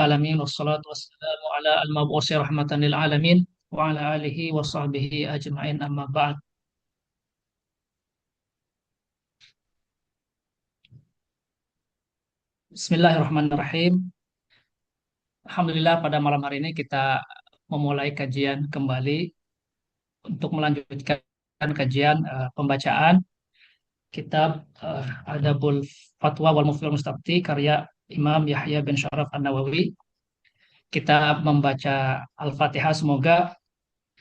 alamin wassalatu wassalamu ala al-mab'usi rahmatan lil alamin wa ala alihi wa sahbihi ajma'in amma ba'd. Bismillahirrahmanirrahim. Alhamdulillah pada malam hari ini kita memulai kajian kembali untuk melanjutkan kajian pembacaan kitab Adabul Fatwa wal Mufti wal Mustafti karya Imam Yahya bin Syaraf An-Nawawi. Kita membaca Al-Fatihah, semoga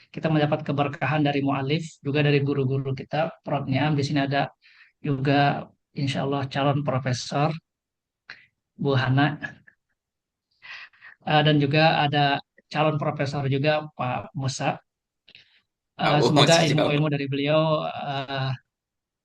kita mendapat keberkahan dari mu'alif, juga dari guru-guru kita. Perutnya di sini ada juga insya Allah calon profesor Bu Hana, dan juga ada calon profesor juga Pak Musa. Oh, Semoga siap. ilmu-ilmu dari beliau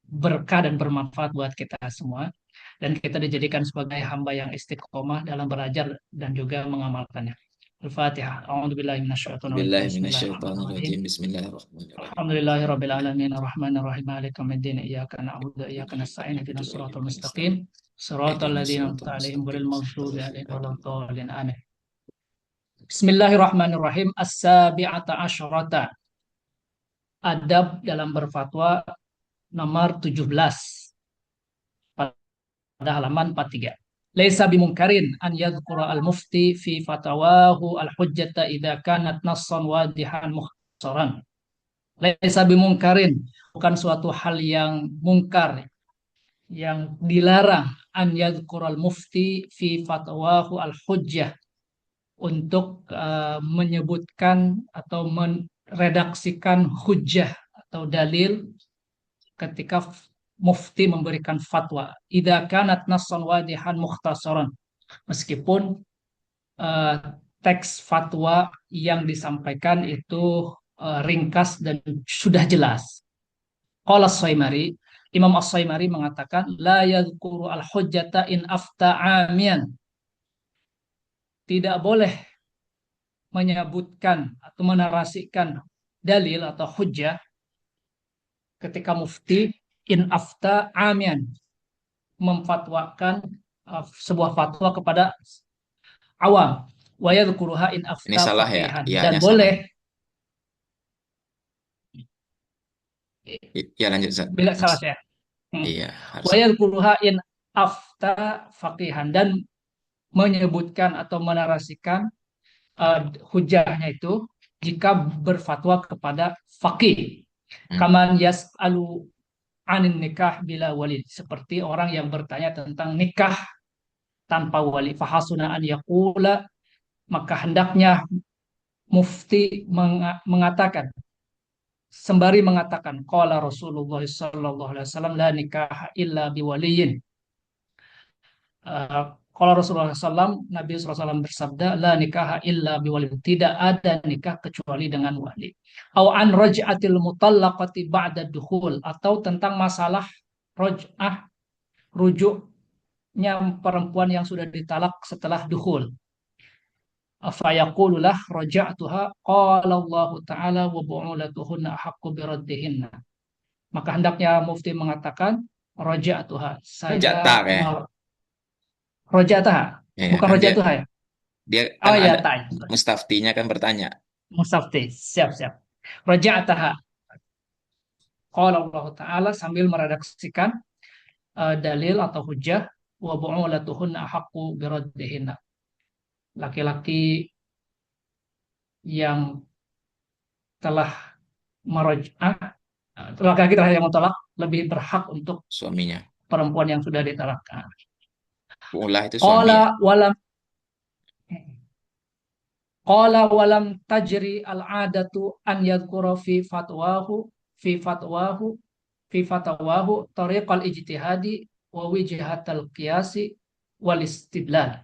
berkah dan bermanfaat buat kita semua, dan kita dijadikan sebagai hamba yang istiqomah dalam belajar dan juga mengamalkannya. Al-Fatihah. A'udzubillahi minasyaitonir rajim. Billahi Bismillahirrahmanirrahim. minasyaitonirrajim. Bismillahirrahmanirrahim. Alhamdulillahirabbil alamin arrahmanirrahim maliki yaumiddin iyyaka na'budu wa iyyaka nasta'in ihdinas siratal mustaqim siratal Ihdinas ladzina siratal an'amta 'alaihim mustaqim. ghairil maghdubi 'alaihim waladdallin. Amin. Bismillahirrahmanirrahim. As-sabi'ata asyarata. Adab dalam berfatwa nomor 17 pada halaman 43. Laisa bimungkarin an yadhkura al-mufti fi fatawahu al-hujjata idza kanat nassan wadihan mukhtasaran. Laisa bimungkarin, bukan suatu hal yang mungkar, yang dilarang, an yadhkural mufti fi fatwahu al-hujjah, untuk menyebutkan atau meredaksikan hujjah atau dalil ketika mufti memberikan fatwa. Idza kanat nassan wadihan mukhtasaran, meskipun uh, teks fatwa yang disampaikan itu ringkas dan sudah jelas. Qala As-Saimari, Imam As-Saimari mengatakan la yadhkuru al-hujjata in afta amiyan. Tidak boleh menyebutkan atau menarasikan dalil atau hujjah ketika mufti in afta amiyan, memfatwakan sebuah fatwa kepada awam, wa yadhkuruha in Ini afta salah ya? faqihan, dan Iya-nya salah. boleh Ya, lanjut, Zat. bila Mas. salah saya. Iya, Wa harusnya. yadhkuruha in afta faqihan, dan menyebutkan atau menarasikan uh, hujahnya itu jika berfatwa kepada faqih. Hmm. Kaman yas'alu anin nikah bila wali, seperti orang yang bertanya tentang nikah tanpa wali. Fahasuna an yaqula, maka hendaknya mufti mengatakan, sembari mengatakan qala Rasulullah sallallahu alaihi wasallam la nikah illa biwaliyin. Kalau Rasulullah SAW, Nabi SAW bersabda, la nikaha illa biwali. Tidak ada nikah kecuali dengan wali. Au an raj'atil mutallaqati ba'da dukhul. Atau tentang masalah raj'ah, rujuknya perempuan yang sudah ditalak setelah dukhul. Fayaqulu lah raja'tuha qala Allah Ta'ala wa bu'ulatuhunna ahaqqu biraddihinna. Maka hendaknya mufti mengatakan raja'tuha. Rojata Saya kayak. raja'taha. Ya, Bukan kan raja'tuha ya? dia kan Oh ada ya, tay. mustaftinya kan bertanya. Mustafti. Siap, siap. Raja'taha. Qala Allah Ta'ala, sambil meredaksikan dalil atau hujah, wa bu'ulatuhunna ahaqqu biraddihinna. Laki-laki yang telah meraj'ah, laki-laki terakhir yang mentolak lebih berhak untuk Suaminya. perempuan yang sudah ditalak. Ulah itu suami Qala ya. walam Qala walam tajri al-'adatu an yadhkura fi fatwahu fi fatawahu tariqal ijtihadi wa wijhatal qiyasi wal istidlal.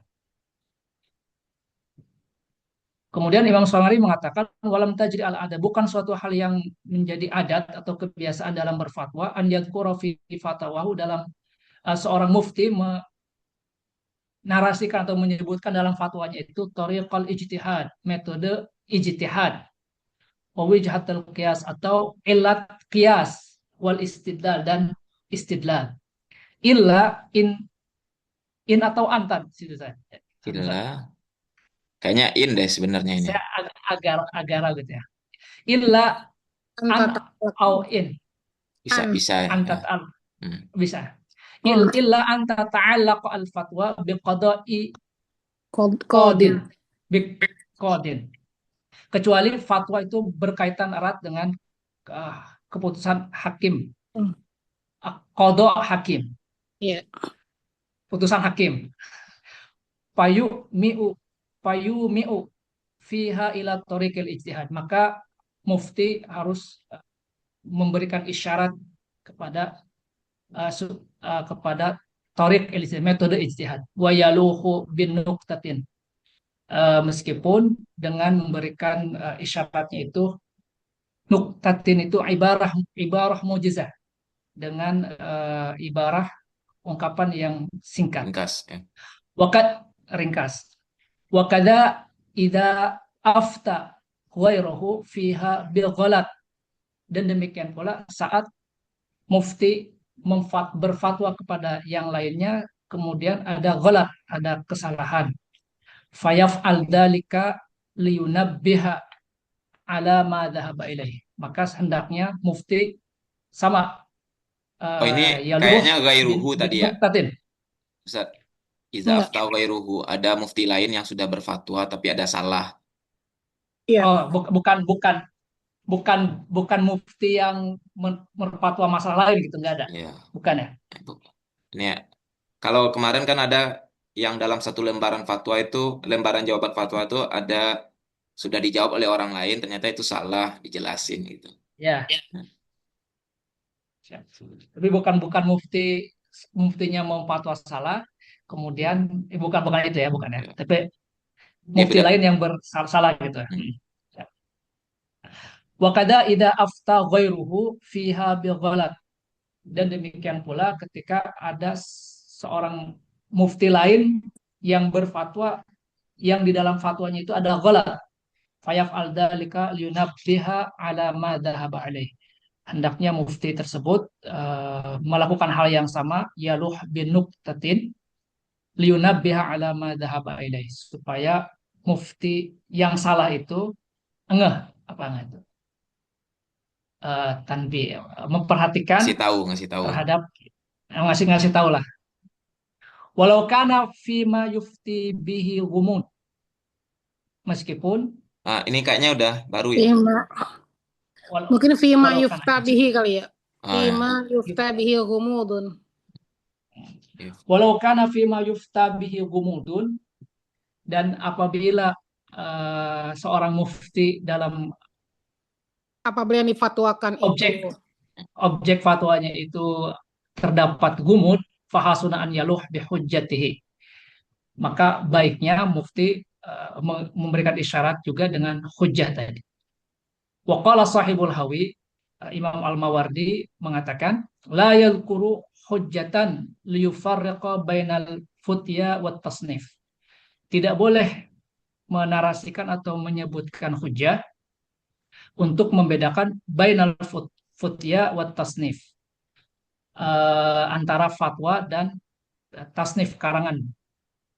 Kemudian Imam Syamari mengatakan walam tajri al-'ada, bukan suatu hal yang menjadi adat atau kebiasaan dalam berfatwa, an yadhkura fi fatawahu, dalam seorang mufti menarasikan atau menyebutkan dalam fatwanya itu tariqal ijtihad, metode ijtihad, wawijhatul qiyas atau ilat qiyas, wal istidlal, dan istidlal. Illa in atau antan situ saya. Illa Kayaknya in deh sebenarnya ini. Saya agar gitu ya. Illa Anta an ta'alaq. au in Bisa An. bisa ya. antat al Hmm. bisa. Oh, Illa anta ta'allaq al fatwa biqada'i Qadin. qadin biqadin. Kecuali fatwa itu berkaitan erat dengan keputusan hakim, Hmm, qada hakim, Iya. putusan hakim. Payu mi'u payu mi'u fiha ila tariqil ijtihad. Maka mufti harus memberikan isyarat kepada kepada tariq ijtihad, metode ijtihad. Wa yaluhu bin nuqtatin. Meskipun dengan memberikan isyaratnya itu, nuqtatin itu ibarah ibarah mujizah, dengan ibarah ungkapan yang singkat. Ringkas ya. Wakat ringkas. Wakada ida afta ghairahu fiha bil ghalat, dan demikian pula saat mufti berfatwa kepada yang lainnya kemudian ada ghalat, ada kesalahan. Fayaf al dalika liyunabbiha ala ma dhahaba ilaih. Maka hendaknya mufti sama Oh ini yaluh kayaknya gairuhu bin tadi ya. nuktatin. Ustaz. Iza Enggak. aftau gairuhu. Ada mufti lain yang sudah berfatwa tapi ada salah. Iya. Oh, bukan bukan mufti yang berfatwa masalah lain gitu, nggak ada, Ya. bukan ya. Itu. Ini ya. Kalau kemarin kan ada yang dalam satu lembaran fatwa itu, lembaran jawaban fatwa itu ada sudah dijawab oleh orang lain, ternyata itu salah, dijelasin gitu. Ya, Nah, siap. Tapi bukan bukan muftinya mau fatwa salah, kemudian bukan bukan itu ya, bukan ya. ya. Tapi Dia mufti beda. lain yang bersalah gitu. Hmm. Siap. Wa kada idza afta ghairuhu fiha bi ghalat. Dan demikian pula ketika ada seorang mufti lain yang berfatwa yang di dalam fatwanya itu ada ghalat. Fayaf al dalika liyunabbiha ala ma dhahaba alaih. Hendaknya mufti tersebut melakukan hal yang sama, yaluh bin nuktatin liyunabbiha ala ma dhahaba ilaih, supaya mufti yang salah itu engeh apa enggak itu, tanbih, memperhatikan Ngasih tahu. terhadap, ngasih ngasih tahu lah. Walau kana fima yufti bihi gumud, meskipun Nah, ini kayaknya udah baru ya. Fima. walau Mungkin fima walau kana yufta bihi kali ya. Ah, Fima ya. yufta bihi gumudun. Iya. walau kana fima yufta bihi gumudun, dan apabila seorang mufti dalam Apabila yang difatwakan itu. objek objek fatwanya itu terdapat gumud, fahasuna an yaluh bihujjatihi, maka baiknya mufti memberikan isyarat juga dengan hujjah tadi. Waqala sahibul hawi, Imam Al-Mawardi mengatakan, la yadhkuru hujjatan liyufarriqa bainal futya wat tasnif. Tidak boleh menarasikan atau menyebutkan hujjah untuk membedakan bainal futya wat tasnif, antara fatwa dan tasnif, karangan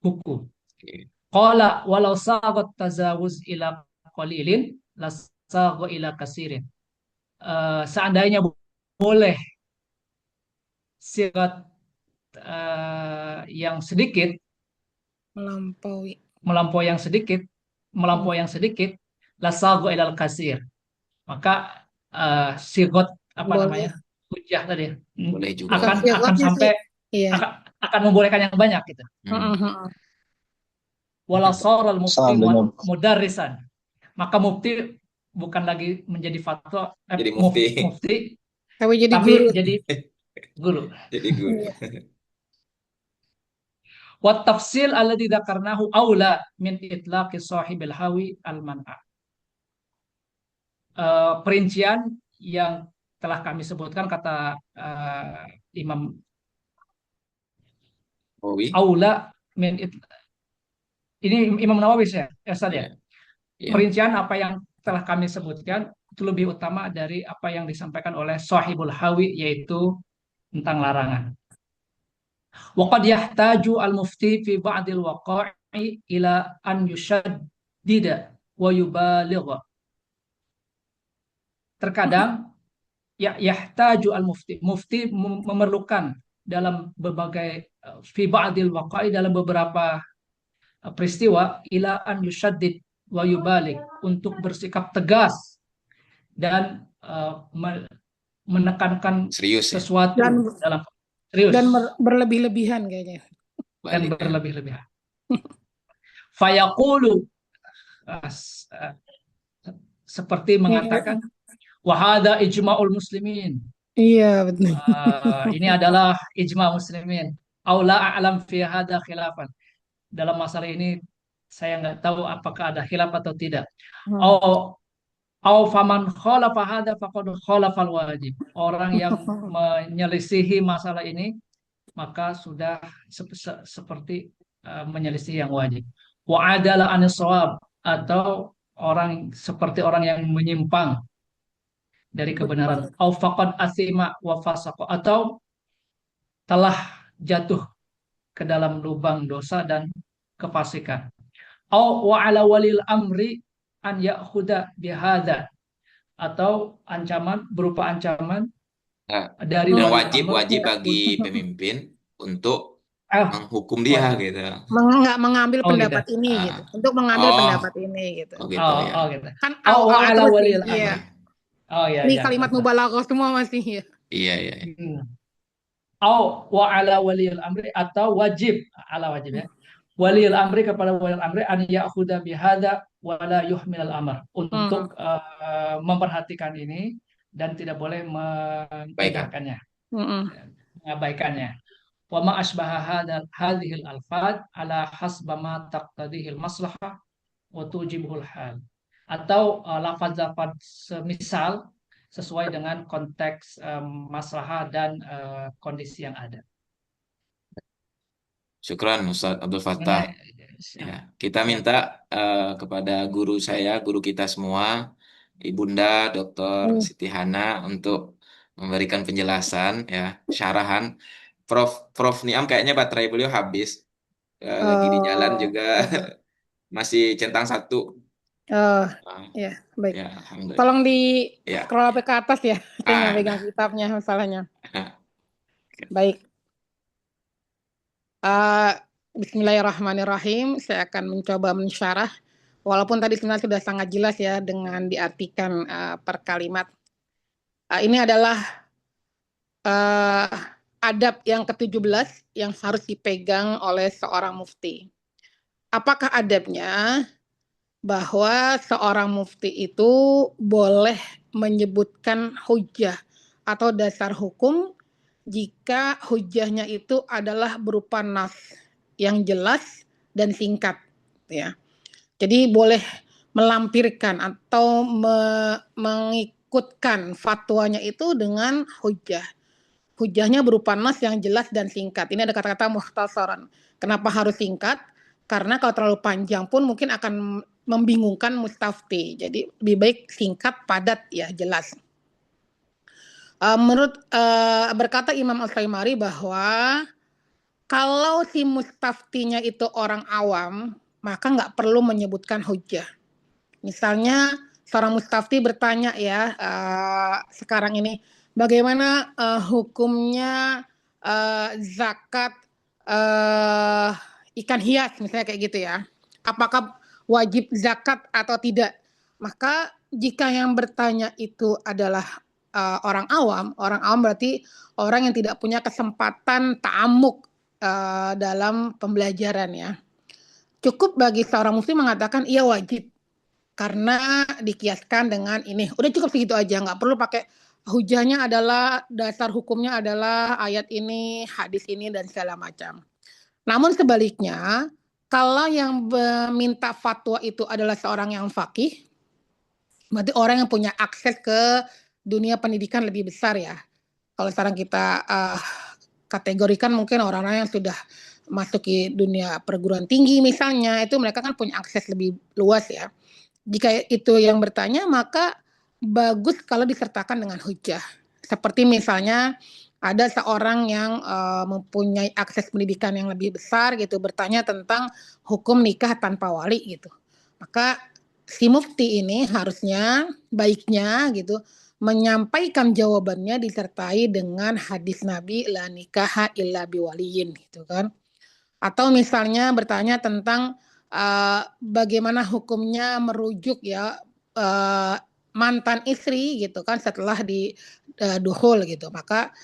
buku. Oke. Qala walau sagat tazawuz ila qalilin lasago ila kasirin. Seandainya boleh sigat yang sedikit Melampaui. melampaui yang sedikit Hmm. melampaui yang sedikit, lasago ilal kasir, maka sigot apa Boleh. namanya, hujah tadi, Boleh juga Bukan akan ya. akan sifatnya sih. sampai Iya. akan membolehkan yang banyak gitu. Hmm. Wala saral mufti Seandainya mudarrisan, maka mufti bukan lagi menjadi fatwa Jadi mufti. mufti, Tapi jadi tapi guru. jadi guru. Jadi guru. Iya. Wa tafsil alladhi dzakarnahu aula min itlaqi sahibil hawi al man'a. Perincian yang telah kami sebutkan, kata Imam Owi. aula min ini Imam Nawawi ya, ya. Ya. Ya. Perincian apa yang telah kami sebutkan itu lebih utama dari apa yang disampaikan oleh sahibul hawi, yaitu tentang larangan. Waqad yahtaju al-mufti fi ba'dil waqa'i ila an yushaddida wa yubaligha. Terkadang yahtaju mufti memerlukan dalam berbagai fi ba'dil waqa'i, dalam beberapa peristiwa, ila an yushaddid wa yubalik, untuk bersikap tegas dan menekankan Serius ya. sesuatu Dan dalam serius berlebih-lebihan kayaknya. dan Balik ya. berlebih-lebihan. Fayaqulu, seperti mengatakan, wahada ijma'ul muslimin. Iya, betul. Ini adalah ijma' muslimin. Aula a'lam fi hada khilafan. Dalam masalah ini saya nggak tahu apakah ada khilaf atau tidak. Au faman khalafa hada faqad khalafal wajib. Orang yang menyelisihi masalah ini maka sudah seperti menyelisih yang wajib. Wa adala anis shawab, atau seperti orang yang menyimpang dari kebenaran. Au faqad asima wa fasaqa, atau telah jatuh ke dalam lubang dosa dan kefasikan. Au wa ala walil amri an ya'khudha bihadza, atau berupa ancaman Nah, dari dan wali wajib amr bagi pemimpin untuk eh, menghukum dia wajib. gitu. Nggak mengambil Oh, gitu. pendapat ini Ah. gitu. Untuk mengambil Oh. pendapat ini gitu. Oh gitu ya. Gitu. Kan Au wa ala terus walil nih. Iya. amri. Oh ya, Ini ya. kalimat mubalaghah semua masih ya. Iya. Au wa ala walil amri, atau wajib, ala wajib ya. Walil amri, kepada walil amri, an ya'khudha bihadza wa la yuhmilal amr, untuk memperhatikan ini dan tidak boleh mengindahkannya, mengabaikannya. Wa ma asbaha hadhil alfad ala hasba ma taqtadihil maslahah wa tujibul hal, atau lafaz-lafaz semisal sesuai dengan konteks maslahah dan kondisi yang ada. Syukran Ustaz Abdul Fattah. Ya, kita minta kepada guru kita semua, Ibunda Dr. Siti Hana, untuk memberikan penjelasan ya, syarahan. Prof Niam kayaknya baterai beliau habis. Lagi di jalan juga masih centang 1. Ya, baik. Ya, alhamdulillah. Tolong di Ya. scroll sampai ke atas ya. Saya nggak pegang kitabnya masalahnya. Baik. Bismillahirrahmanirrahim. Saya akan mencoba mensyarah. Walaupun tadi sebenarnya sudah sangat jelas ya dengan diartikan per kalimat. Ini adalah adab yang ke-17 yang harus dipegang oleh seorang mufti. Apakah adabnya? Bahwa seorang mufti itu boleh menyebutkan hujjah atau dasar hukum jika hujjahnya itu adalah berupa nas yang jelas dan singkat, ya. Jadi boleh melampirkan atau mengikutkan fatwanya itu dengan hujjah. Hujjahnya berupa nas yang jelas dan singkat. Ini ada kata-kata mukhtasaran. Kenapa harus singkat? Karena kalau terlalu panjang pun mungkin akan membingungkan mustafti. Jadi lebih baik singkat, padat, ya jelas. Berkata Imam Al-Saimari bahwa kalau si mustaftinya itu orang awam, maka nggak perlu menyebutkan hujjah. Misalnya seorang mustafti bertanya ya, sekarang ini bagaimana hukumnya zakat ikan hias, misalnya kayak gitu ya. Apakah wajib zakat atau tidak? Maka jika yang bertanya itu adalah orang awam berarti orang yang tidak punya kesempatan ta'amuk dalam pembelajaran ya. Cukup bagi seorang muslim mengatakan iya wajib karena dikiaskan dengan ini. Udah cukup segitu aja, nggak perlu pakai hujahnya adalah dasar hukumnya adalah ayat ini, hadis ini dan segala macam. Namun sebaliknya, kalau yang meminta fatwa itu adalah seorang yang faqih, berarti orang yang punya akses ke dunia pendidikan lebih besar ya. Kalau sekarang kita kategorikan mungkin orang-orang yang sudah masuk ke dunia perguruan tinggi misalnya, itu mereka kan punya akses lebih luas ya. Jika itu yang bertanya, maka bagus kalau disertakan dengan hujah. Seperti misalnya ada seorang yang mempunyai akses pendidikan yang lebih besar gitu bertanya tentang hukum nikah tanpa wali gitu. Maka si mufti ini harusnya baiknya gitu menyampaikan jawabannya disertai dengan hadis Nabi la nikaha illa biwaliyin gitu kan. Atau misalnya bertanya tentang bagaimana hukumnya merujuk ya mantan istri gitu kan setelah di dukhul gitu. Maka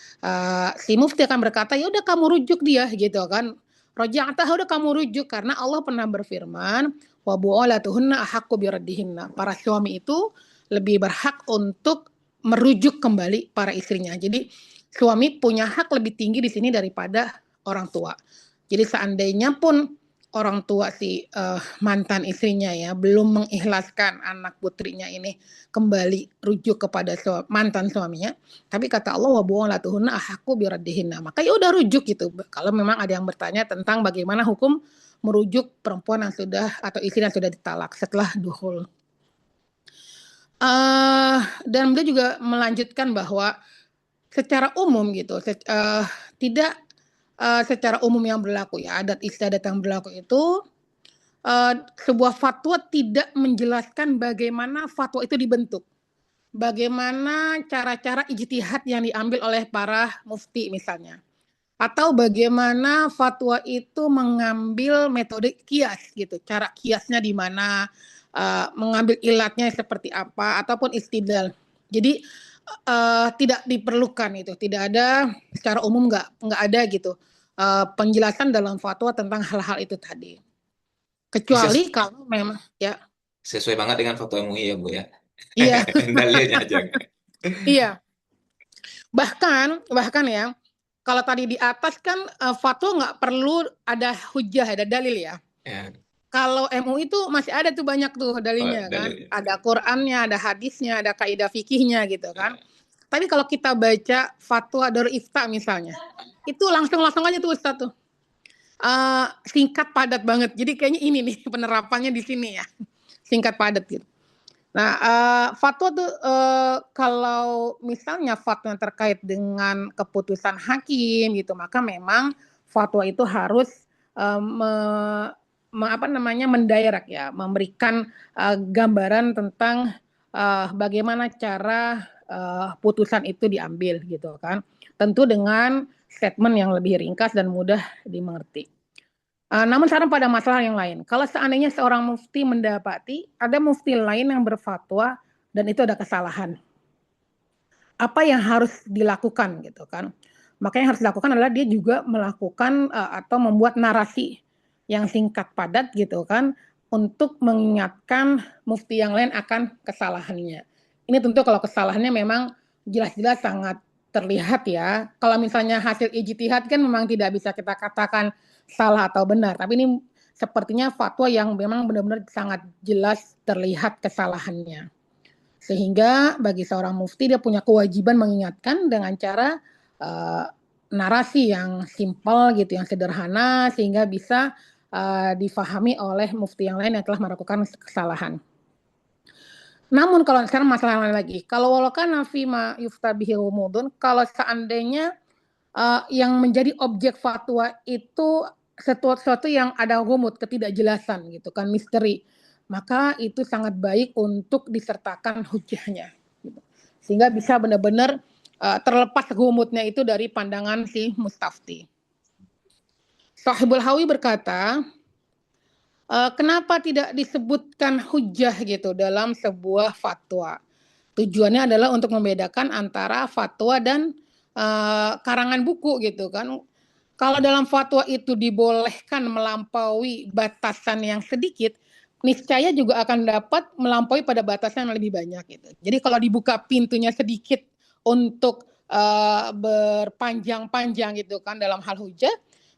si mufti akan berkata, ya udah kamu rujuk dia gitu kan. Roja'atah, udah kamu rujuk karena Allah pernah berfirman, wa bu'alatuhunna ahaqqu biraddihinna. Para suami itu lebih berhak untuk merujuk kembali para istrinya. Jadi suami punya hak lebih tinggi di sini daripada orang tua. Jadi seandainya pun orang tua si mantan istrinya ya belum mengikhlaskan anak putrinya ini kembali rujuk kepada mantan suaminya, tapi kata Allah wa bu'alatuhunna ahaqqu biraddihinna. Maka ya udah rujuk gitu. Kalau memang ada yang bertanya tentang bagaimana hukum merujuk perempuan yang sudah atau istri yang sudah ditalak setelah dukhul. Dan beliau juga melanjutkan bahwa secara umum gitu, tidak secara umum yang berlaku ya, adat istiadat yang berlaku itu sebuah fatwa tidak menjelaskan bagaimana fatwa itu dibentuk. Bagaimana cara-cara ijtihad yang diambil oleh para mufti misalnya. Atau bagaimana fatwa itu mengambil metode kias gitu. Cara kiasnya di mana, mengambil ilatnya seperti apa, ataupun istidlal. Jadi tidak diperlukan itu, tidak ada secara umum nggak ada gitu penjelasan dalam fatwa tentang hal-hal itu tadi. Kecuali kalau memang ya sesuai banget dengan fatwa MUI ya Bu ya. iya Dalilnya aja. iya bahkan ya kalau tadi di atas kan fatwa nggak perlu ada hujah ada dalil ya. Ya. Kalau MUI itu masih ada tuh banyak tuh dalilnya kan, Dalil. ada Qur'annya, ada hadisnya, ada kaidah fikihnya gitu kan. Tapi kalau kita baca fatwa Darul Ifta misalnya, itu langsung aja tuh Ustaz tuh. Singkat padat banget. Jadi kayaknya ini nih penerapannya di sini ya. Singkat padat gitu. Nah, fatwa tuh kalau misalnya fatwa yang terkait dengan keputusan hakim gitu, maka memang fatwa itu harus mendirect ya, memberikan gambaran tentang bagaimana cara putusan itu diambil gitu kan. Tentu dengan statement yang lebih ringkas dan mudah dimengerti. Namun sekarang pada masalah yang lain. Kalau seandainya seorang mufti mendapati ada mufti lain yang berfatwa dan itu ada kesalahan. Apa yang harus dilakukan gitu kan? Maka yang harus dilakukan adalah dia juga melakukan atau membuat narasi yang singkat padat gitu kan untuk mengingatkan mufti yang lain akan kesalahannya. Ini tentu kalau kesalahannya memang jelas-jelas sangat terlihat ya. Kalau misalnya hasil ijtihad kan memang tidak bisa kita katakan salah atau benar, tapi ini sepertinya fatwa yang memang benar-benar sangat jelas terlihat kesalahannya. Sehingga bagi seorang mufti dia punya kewajiban mengingatkan dengan cara narasi yang simpel gitu, yang sederhana sehingga bisa difahami oleh mufti yang lain yang telah melakukan kesalahan. Namun kalau sekarang masalah lain lagi, kalau walakan fima yuftabihi umudun, kalau seandainya yang menjadi objek fatwa itu sesuatu yang ada rumut, ketidakjelasan gitu kan, misteri, maka itu sangat baik untuk disertakan hujahnya gitu. Sehingga bisa benar-benar terlepas rumutnya itu dari pandangan si mustafti. Sahibul Hawi berkata, kenapa tidak disebutkan hujah gitu dalam sebuah fatwa? Tujuannya adalah untuk membedakan antara fatwa dan karangan buku gitu kan. Kalau dalam fatwa itu dibolehkan melampaui batasan yang sedikit, niscaya juga akan dapat melampaui pada batasan yang lebih banyak gitu. Jadi kalau dibuka pintunya sedikit untuk berpanjang-panjang gitu kan dalam hal hujah,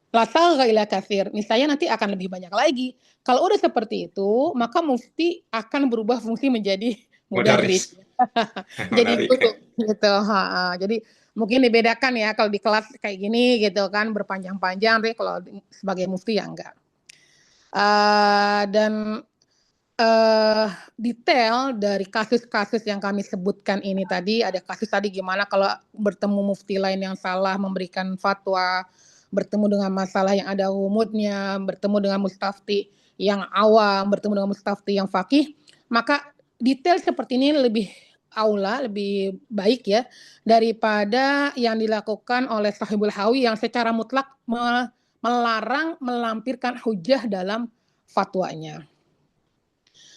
lasal ila kafir, niscaya nanti akan lebih banyak lagi. Kalau udah seperti itu, maka mufti akan berubah fungsi menjadi mudarris. Jadi guru gitu. Jadi mungkin dibedakan ya kalau di kelas kayak gini gitu kan berpanjang-panjang, tapi kalau sebagai mufti ya enggak. Dan detail dari kasus-kasus yang kami sebutkan ini tadi, ada kasus tadi gimana kalau bertemu mufti lain yang salah memberikan fatwa, bertemu dengan masalah yang ada umumnya, bertemu dengan mustafti yang awam, bertemu dengan mustafti yang faqih, maka detail seperti ini lebih aula, lebih baik ya daripada yang dilakukan oleh Sahibul Hawi yang secara mutlak melarang melampirkan hujah dalam fatwanya.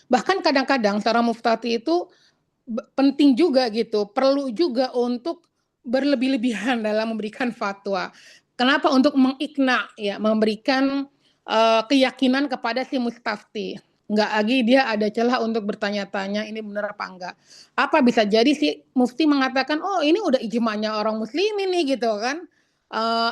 Bahkan kadang-kadang seorang muftati itu penting juga gitu, perlu juga untuk berlebih-lebihan dalam memberikan fatwa. Kenapa? Untuk mengikna ya, memberikan keyakinan kepada si mustafti. Enggak lagi dia ada celah untuk bertanya-tanya ini benar apa enggak. Apa bisa jadi si mufti mengatakan, oh ini udah ijma'nya orang muslim ini gitu kan.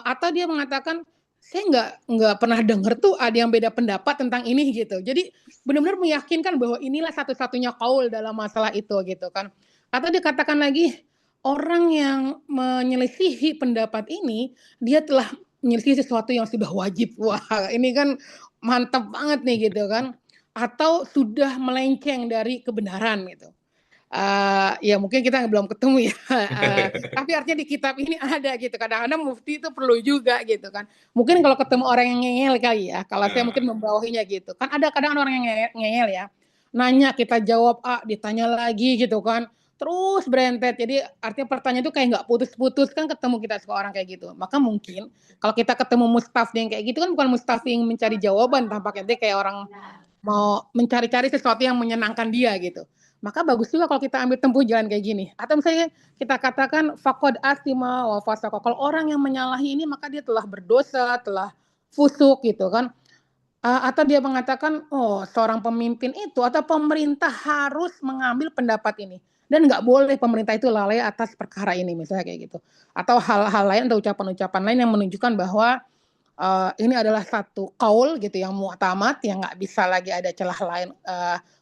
Atau dia mengatakan, saya nggak pernah dengar tuh ada yang beda pendapat tentang ini gitu. Jadi benar-benar meyakinkan bahwa inilah satu-satunya kaul dalam masalah itu gitu kan. Atau dikatakan lagi orang yang menyelisihi pendapat ini dia telah menyelisihi sesuatu yang sudah wajib. Wah, ini kan mantap banget nih gitu kan. Atau sudah melenceng dari kebenaran gitu. Ya mungkin kita belum ketemu ya. Tapi artinya di kitab ini ada gitu. Kadang-kadang mufti itu perlu juga gitu kan. Mungkin kalau ketemu orang yang ngeyel kali ya. Kalau saya mungkin membawahinya gitu. Kan ada kadang orang yang ngeyel ya. Nanya kita jawab A, ditanya lagi gitu kan. Terus berentet. Jadi artinya pertanyaan itu kayak nggak putus-putus kan ketemu kita suka orang kayak gitu. Maka mungkin kalau kita ketemu mustafti yang kayak gitu kan bukan mustafti yang mencari jawaban. Tampaknya dia kayak orang mau mencari-cari sesuatu yang menyenangkan dia gitu. Maka bagus juga kalau kita ambil tempuh jalan kayak gini. Atau misalnya kita katakan faqad athima wa fasaqa. Kalau orang yang menyalahi ini maka dia telah berdosa, telah fusuk gitu kan. Atau dia mengatakan, oh seorang pemimpin itu atau pemerintah harus mengambil pendapat ini. Dan nggak boleh pemerintah itu lalai atas perkara ini misalnya kayak gitu. Atau hal-hal lain atau ucapan-ucapan lain yang menunjukkan bahwa ini adalah satu kaul gitu yang mu'tamad yang nggak bisa lagi ada celah lain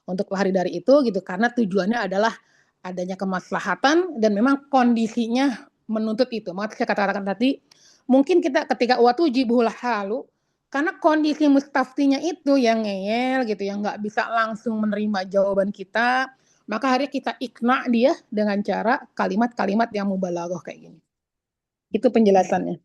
untuk lari dari itu gitu karena tujuannya adalah adanya kemaslahatan dan memang kondisinya menuntut itu. Maka saya katakan tadi mungkin kita ketika watujibul halu karena kondisi mustaftinya itu yang ngeyel gitu yang nggak bisa langsung menerima jawaban kita maka hari kita ikna dia dengan cara kalimat-kalimat yang mubalaghah kayak gini. Itu penjelasannya.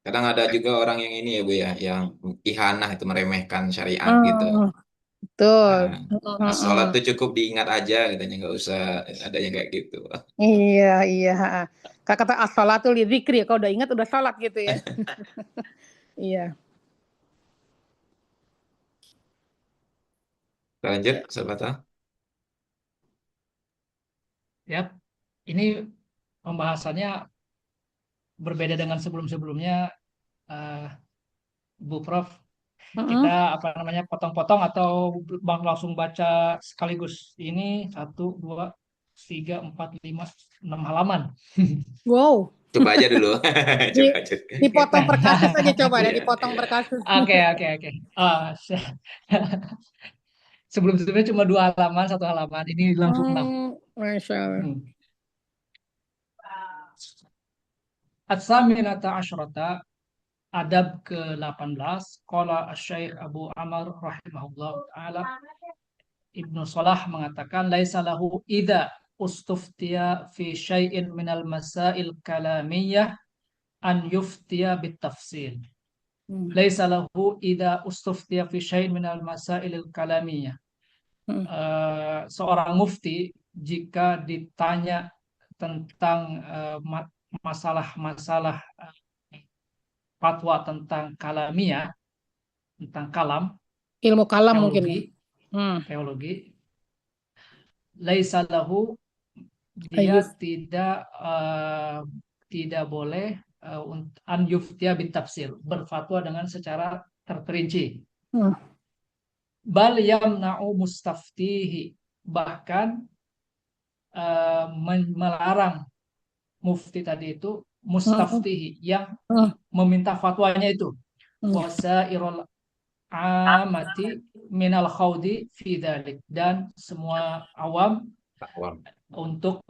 Kadang ada juga orang yang ini ya Bu ya, yang ihanah itu meremehkan syariat gitu. Betul. Nah, sholat tuh cukup diingat aja katanya, nggak usah ada yang kayak gitu. Iya, iya. Kata as-sholatu lidzikri, kalau udah ingat udah sholat gitu ya. Iya. Lanjut, sahabat. Ya, ini pembahasannya berbeda dengan sebelum-sebelumnya, Bu Prof. Kita apa namanya potong-potong atau langsung baca sekaligus. Ini 1, 2, 3, 4, 5, 6 halaman. Wow. Coba aja dulu. Coba aja. Dipotong per kasus aja coba deh, Iya. dipotong per kasus. Oke. Sebelum-sebelumnya cuma 2 halaman, 1 halaman. Ini langsung 6. Masya Allah. As-saminata asyrata, adab ke-18. Qala Asy-Syaikh Abu Amr rahimahullah ta'ala, Ibnu Salah mengatakan, laisa lahu idza ustuftiya fi syai'in minal masail kalamiyah an yuftiya bitafsil. Laisa lahu idza ustuftiya fi syai'in minal masail kalamiyah. Seorang mufti jika ditanya tentang masalah-masalah fatwa tentang kalamiyah, tentang kalam, ilmu kalam mungkin. Teologi, laisa lahu, dia tidak boleh an yuftiya bitafsil, berfatwa dengan secara terperinci. Bal yamna'u mustaftihi, bahkan melarang mufti tadi itu mustaftihi yang meminta fatwanya itu wasairul amati minal khawdi fi dzalik, dan semua awam untuk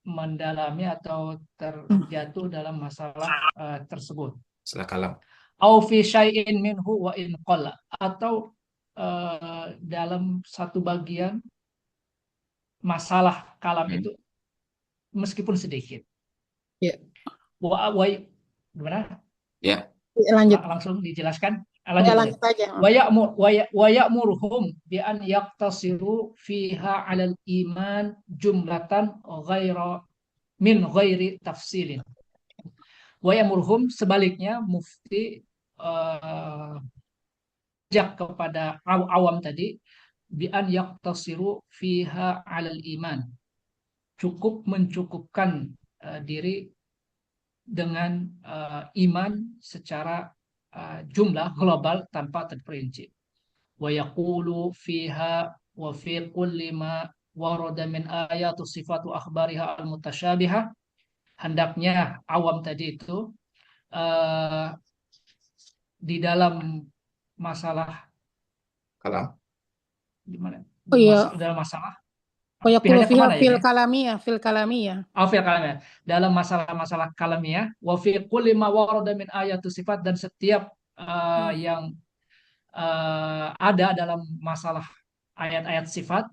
mendalami atau terjatuh dalam masalah tersebut. Masalah kalam. Au fi syai'in minhu wa in qalla, atau dalam satu bagian masalah kalam Hmm. itu meskipun sedikit. Ya. Gimana? Ya. Lanjut. Langsung dijelaskan. Ya, Lanjut. lanjut aja. Wa ya'muruhum bi an yaqtasiru fiha 'alal iman jumlatan ghairi tafsilin. Wa ya'muruhum sebaliknya mufti ajak kepada awam tadi bi an yaqtasiru fiha 'alal iman. Cukup mencukupkan diri dengan iman secara jumlah global tanpa terperinci. Wa yaqulu fiha wa fi kulli ma warada min ayatu sifatu akhbariha al-mutasyabiha. Hendaknya awam tadi itu di dalam masalah Kalam. gimana? Oh iya. Dalam masalah Oh ya, pihaknya kemana fil ya? kalamiyah. Fil kalamiyah. Dalam masalah-masalah kalamiyah, wa fi kulli ma warada min ayatu sifat, dan setiap yang ada dalam masalah ayat-ayat sifat,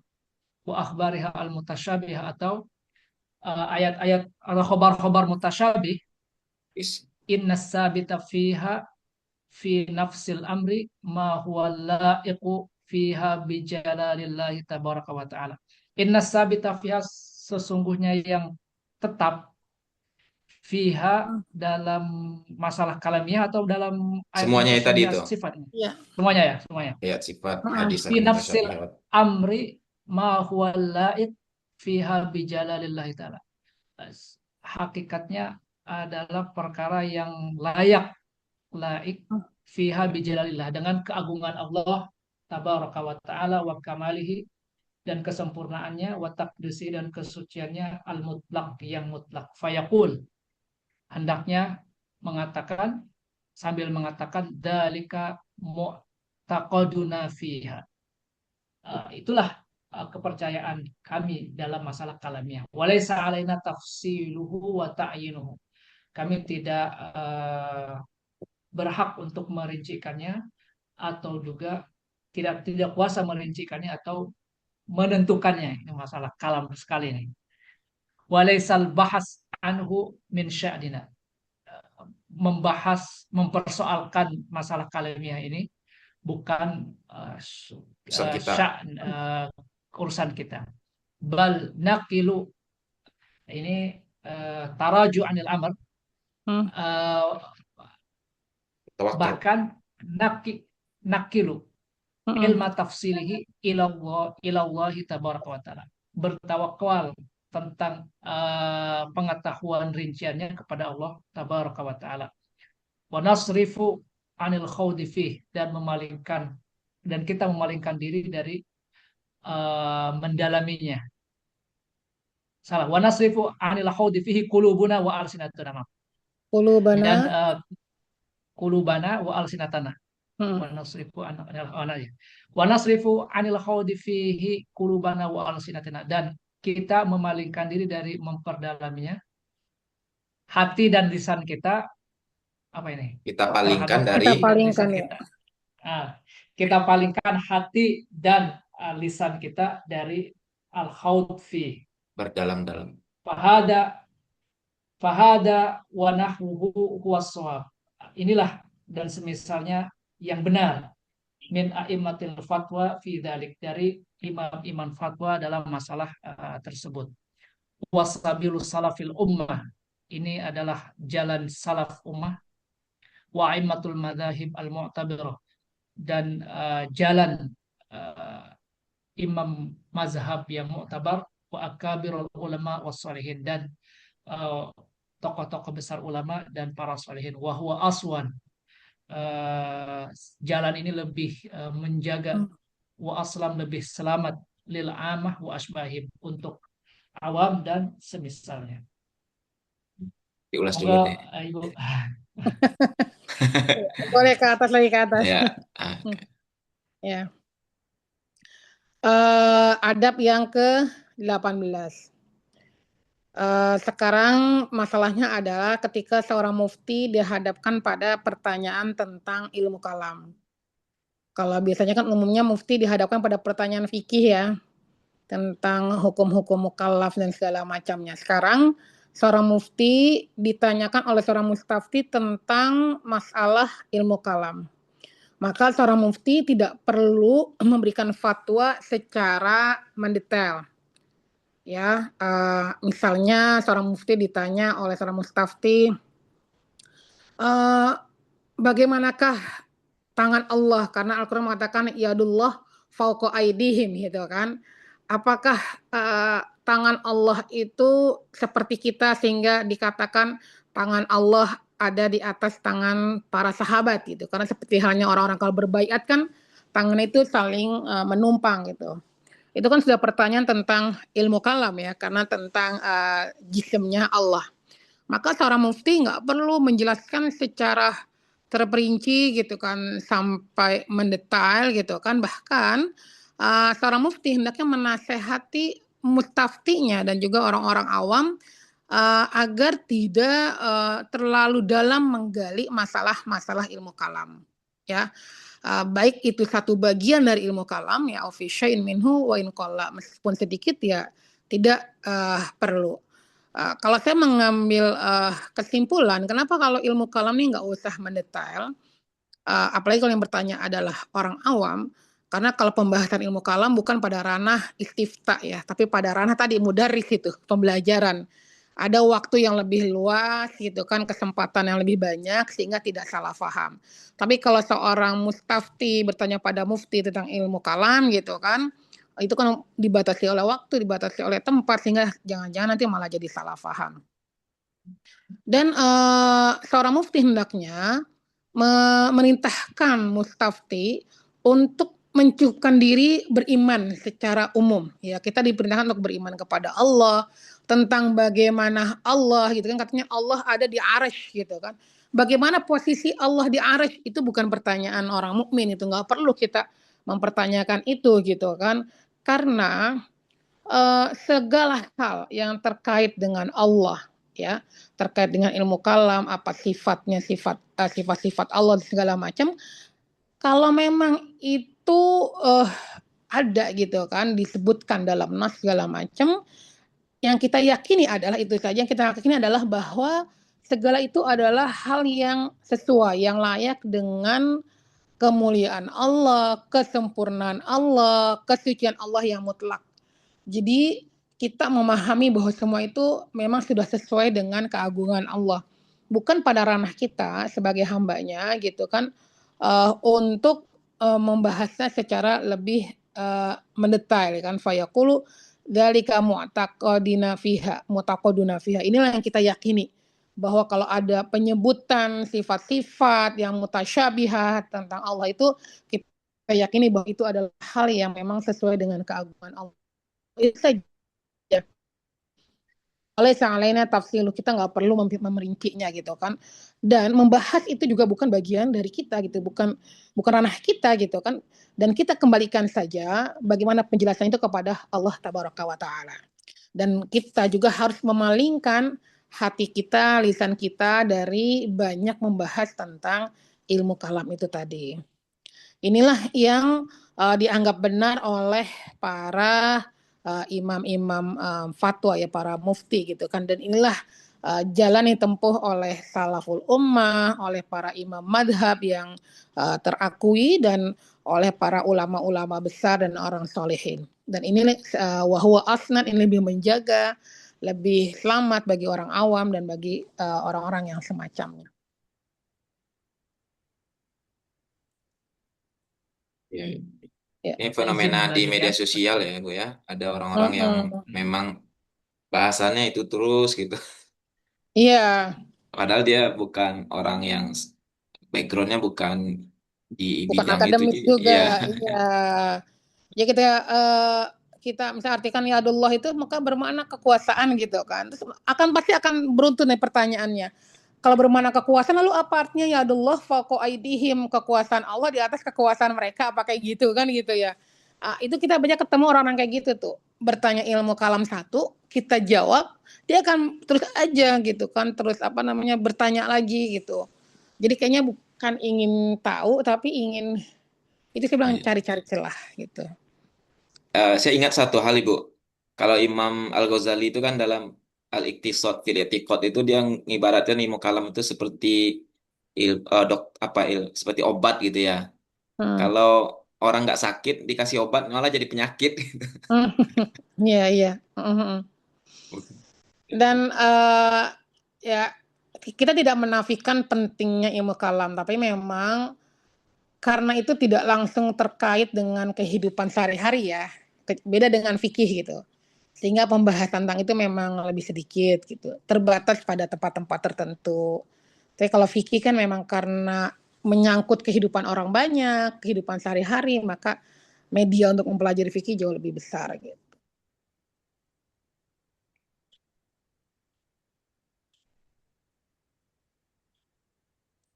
wa akhbariha al-mutasyabih, atau ayat-ayat atau khobar-khobar mutasyabih, Is. inna sabita fiha fi nafsil amri ma huwa laiqu fiha bi jalalillahi tabaraka wa ta'ala. Inna sabita fiha, sesungguhnya yang tetap, fiha dalam masalah kalamiah atau dalam ayat Semuanya tadi mutasyabihat itu. sifatnya. Iya. Semuanya ya, semuanya. Ayat sifat, hadis Fi nafsil al-mutasyabihat. amri ma huwa laiq fiha bi jalalillahi ta'ala. Hakikatnya adalah perkara yang laik fiha bi jalalillah, dengan keagungan Allah tabaraka wa ta'ala wa kamalihi, dan kesempurnaannya, wa taqdisi, dan kesuciannya, al-mutlaq, yang mutlak. Fayaqul, hendaknya mengatakan, sambil mengatakan dalika mu'taqaduna fiha. Itulah kepercayaan kami dalam masalah kalamiah. Walaysa alaina tafsiluhu wa ta'yinuhu. Kami tidak berhak untuk merincikannya, atau juga tidak kuasa merincikannya atau menentukannya. Ini masalah kalam sekali ini. Walaysal bahas anhu min sya'dina. Mempersoalkan masalah kalamiah ini bukan urusan kita. Bal naqilu, ini taraju anil amr, bahkan nakilu ilma tafsilihi ilallahi tabaraka wa ta'ala, bertawakal tentang pengetahuan rinciannya kepada Allah tabaraka wa ta'ala. Wa nasrifu anil khawdi fih, dan kita memalingkan diri dari mendalaminya. Salah. Wa nasrifu anil khawdi fihi qulubuna wa alsinatuna. Dan qulubana wa alsinatana. Wa nasrifu anil khawdi fihi qulubana wa alsinatana, dan kita memalingkan diri dari memperdalaminya hati dan lisan kita. Apa ini? Kita palingkan dari lisan kita. Kita palingkan hati dan lisan kita dari al-khawd fi, berdalam-dalam. Fahada wa nahwuhu huwas shawab. Inilah dan semisalnya yang benar, min a'immatil fatwa fi dzalik, dari imam-imam fatwa dalam masalah tersebut. Wasabilus salafil ummah, ini adalah jalan salaf ummah. Wa a'immatul madzahib al-mu'tabirah, dan jalan imam mazhab yang mu'tabar. Wa akabirul ulama was salihin, dan tokoh-tokoh besar ulama dan para salihin. Wa huwa aswan, jalan ini lebih menjaga, wa aslam, lebih selamat, lil amah wa asbahim, untuk awam dan semisalnya. Diulas dulu deh. Ibu. Boleh ke atas lagi, ke atas. Ya. Ya. Adab yang ke-18. Sekarang masalahnya adalah ketika seorang mufti dihadapkan pada pertanyaan tentang ilmu kalam. Kalau biasanya kan umumnya mufti dihadapkan pada pertanyaan fikih ya, tentang hukum-hukum mukallaf dan segala macamnya. Sekarang seorang mufti ditanyakan oleh seorang mustafti tentang masalah ilmu kalam. Maka seorang mufti tidak perlu memberikan fatwa secara mendetail. Ya, misalnya seorang mufti ditanya oleh seorang mustafti, bagaimanakah tangan Allah, karena Al-Quran mengatakan yadullah fauqa aidihim gitu kan. Apakah tangan Allah itu seperti kita sehingga dikatakan tangan Allah ada di atas tangan para sahabat gitu. Karena seperti halnya orang-orang kalau berbaiat kan tangan itu saling menumpang gitu. Itu kan sudah pertanyaan tentang ilmu kalam ya, karena tentang jisimnya Allah. Maka seorang mufti nggak perlu menjelaskan secara terperinci gitu kan sampai mendetail gitu kan, bahkan seorang mufti hendaknya menasehati mustaftinya dan juga orang-orang awam agar tidak terlalu dalam menggali masalah-masalah ilmu kalam ya. Baik itu satu bagian dari ilmu kalam ya, fi syai'in minhu wa in qalla, meskipun sedikit ya tidak perlu. Kalau saya mengambil kesimpulan, kenapa kalau ilmu kalam ini nggak usah mendetail, apalagi kalau yang bertanya adalah orang awam, karena kalau pembahasan ilmu kalam bukan pada ranah istifta ya, tapi pada ranah tadi mudarris itu, pembelajaran. Ada waktu yang lebih luas gitu kan, kesempatan yang lebih banyak sehingga tidak salah paham. Tapi kalau seorang mustafti bertanya pada mufti tentang ilmu kalam gitu kan, itu kan dibatasi oleh waktu, dibatasi oleh tempat sehingga jangan-jangan nanti malah jadi salah paham. Dan seorang mufti hendaknya memerintahkan mustafti untuk mencukupkan diri beriman secara umum ya. Kita diperintahkan untuk beriman kepada Allah, tentang bagaimana Allah gitu kan, katanya Allah ada di arasy gitu kan. Bagaimana posisi Allah di arasy itu bukan pertanyaan orang mukmin, itu nggak perlu kita mempertanyakan itu gitu kan. Karena segala hal yang terkait dengan Allah ya, terkait dengan ilmu kalam, apa sifatnya, sifat-sifat Allah segala macam, kalau memang itu ada gitu kan, disebutkan dalam nas segala macam, yang kita yakini adalah itu saja, yang kita yakini adalah bahwa segala itu adalah hal yang sesuai, yang layak dengan kemuliaan Allah, kesempurnaan Allah, kesucian Allah yang mutlak. Jadi kita memahami bahwa semua itu memang sudah sesuai dengan keagungan Allah. Bukan pada ranah kita sebagai hambanya gitu kan, untuk membahasnya secara lebih mendetail kan. Fayaqulu dzalika mu'taqaduna fiha. Inilah yang kita yakini, bahwa kalau ada penyebutan sifat-sifat yang mutasyabihat tentang Allah itu, kita yakini bahwa itu adalah hal yang memang sesuai dengan keagungan Allah. Itu saja. Oleh lainnya tafsilu, kita nggak perlu memerincinya gitu kan. Dan membahas itu juga bukan bagian dari kita gitu, bukan ranah kita gitu kan. Dan kita kembalikan saja bagaimana penjelasan itu kepada Allah Tabaraka wa Ta'ala. Dan kita juga harus memalingkan hati kita, lisan kita dari banyak membahas tentang ilmu kalam itu tadi. Inilah yang dianggap benar oleh para imam-imam fatwa ya, para mufti gitu kan. Dan inilah jalan yang ditempuh oleh salaful ummah, oleh para imam madhab yang terakui, dan oleh para ulama-ulama besar dan orang solehin. Dan ini wahwa asnan, ini lebih menjaga, lebih selamat bagi orang awam dan bagi orang-orang yang semacamnya. Ya. Ya, Ini fenomena di izin media ya. sosial ya, Bu ya. Ada orang-orang yang memang bahasannya itu terus gitu. Iya. Padahal dia bukan orang yang backgroundnya bukan di Bukan bidang itu. akademis Iya. juga, iya. Ya kita misalnya artikan ya Allah itu maka bermakna kekuasaan gitu kan. Terus pasti akan beruntun nih pertanyaannya. Kalau bermakna kekuasaan, lalu apa artinya ya Allah fauqa aidihim, kekuasaan Allah di atas kekuasaan mereka, apa kayak gitu kan gitu ya. Itu kita banyak ketemu orang-orang kayak gitu tuh. Bertanya ilmu kalam satu, kita jawab, dia akan terus aja gitu kan, terus bertanya lagi gitu. Jadi kayaknya bukan ingin tahu tapi ingin Itu saya bilang Iya. cari-cari celah gitu. Saya ingat satu hal Ibu. Kalau Imam Al-Ghazali itu kan dalam Al-Iqtisad fil I'tiqad itu dia ngibaratkan ilmu kalam itu seperti seperti obat gitu ya. Hmm. Kalau orang nggak sakit dikasih obat malah jadi penyakit. Iya, iya. Mhm. Dan ya kita tidak menafikan pentingnya ilmu kalam, tapi memang karena itu tidak langsung terkait dengan kehidupan sehari-hari ya. Beda dengan fikih gitu. Sehingga pembahasan tentang itu memang lebih sedikit gitu. Terbatas pada tempat-tempat tertentu. Tapi kalau fikih kan memang karena menyangkut kehidupan orang banyak, kehidupan sehari-hari, maka media untuk mempelajari fikih jauh lebih besar gitu.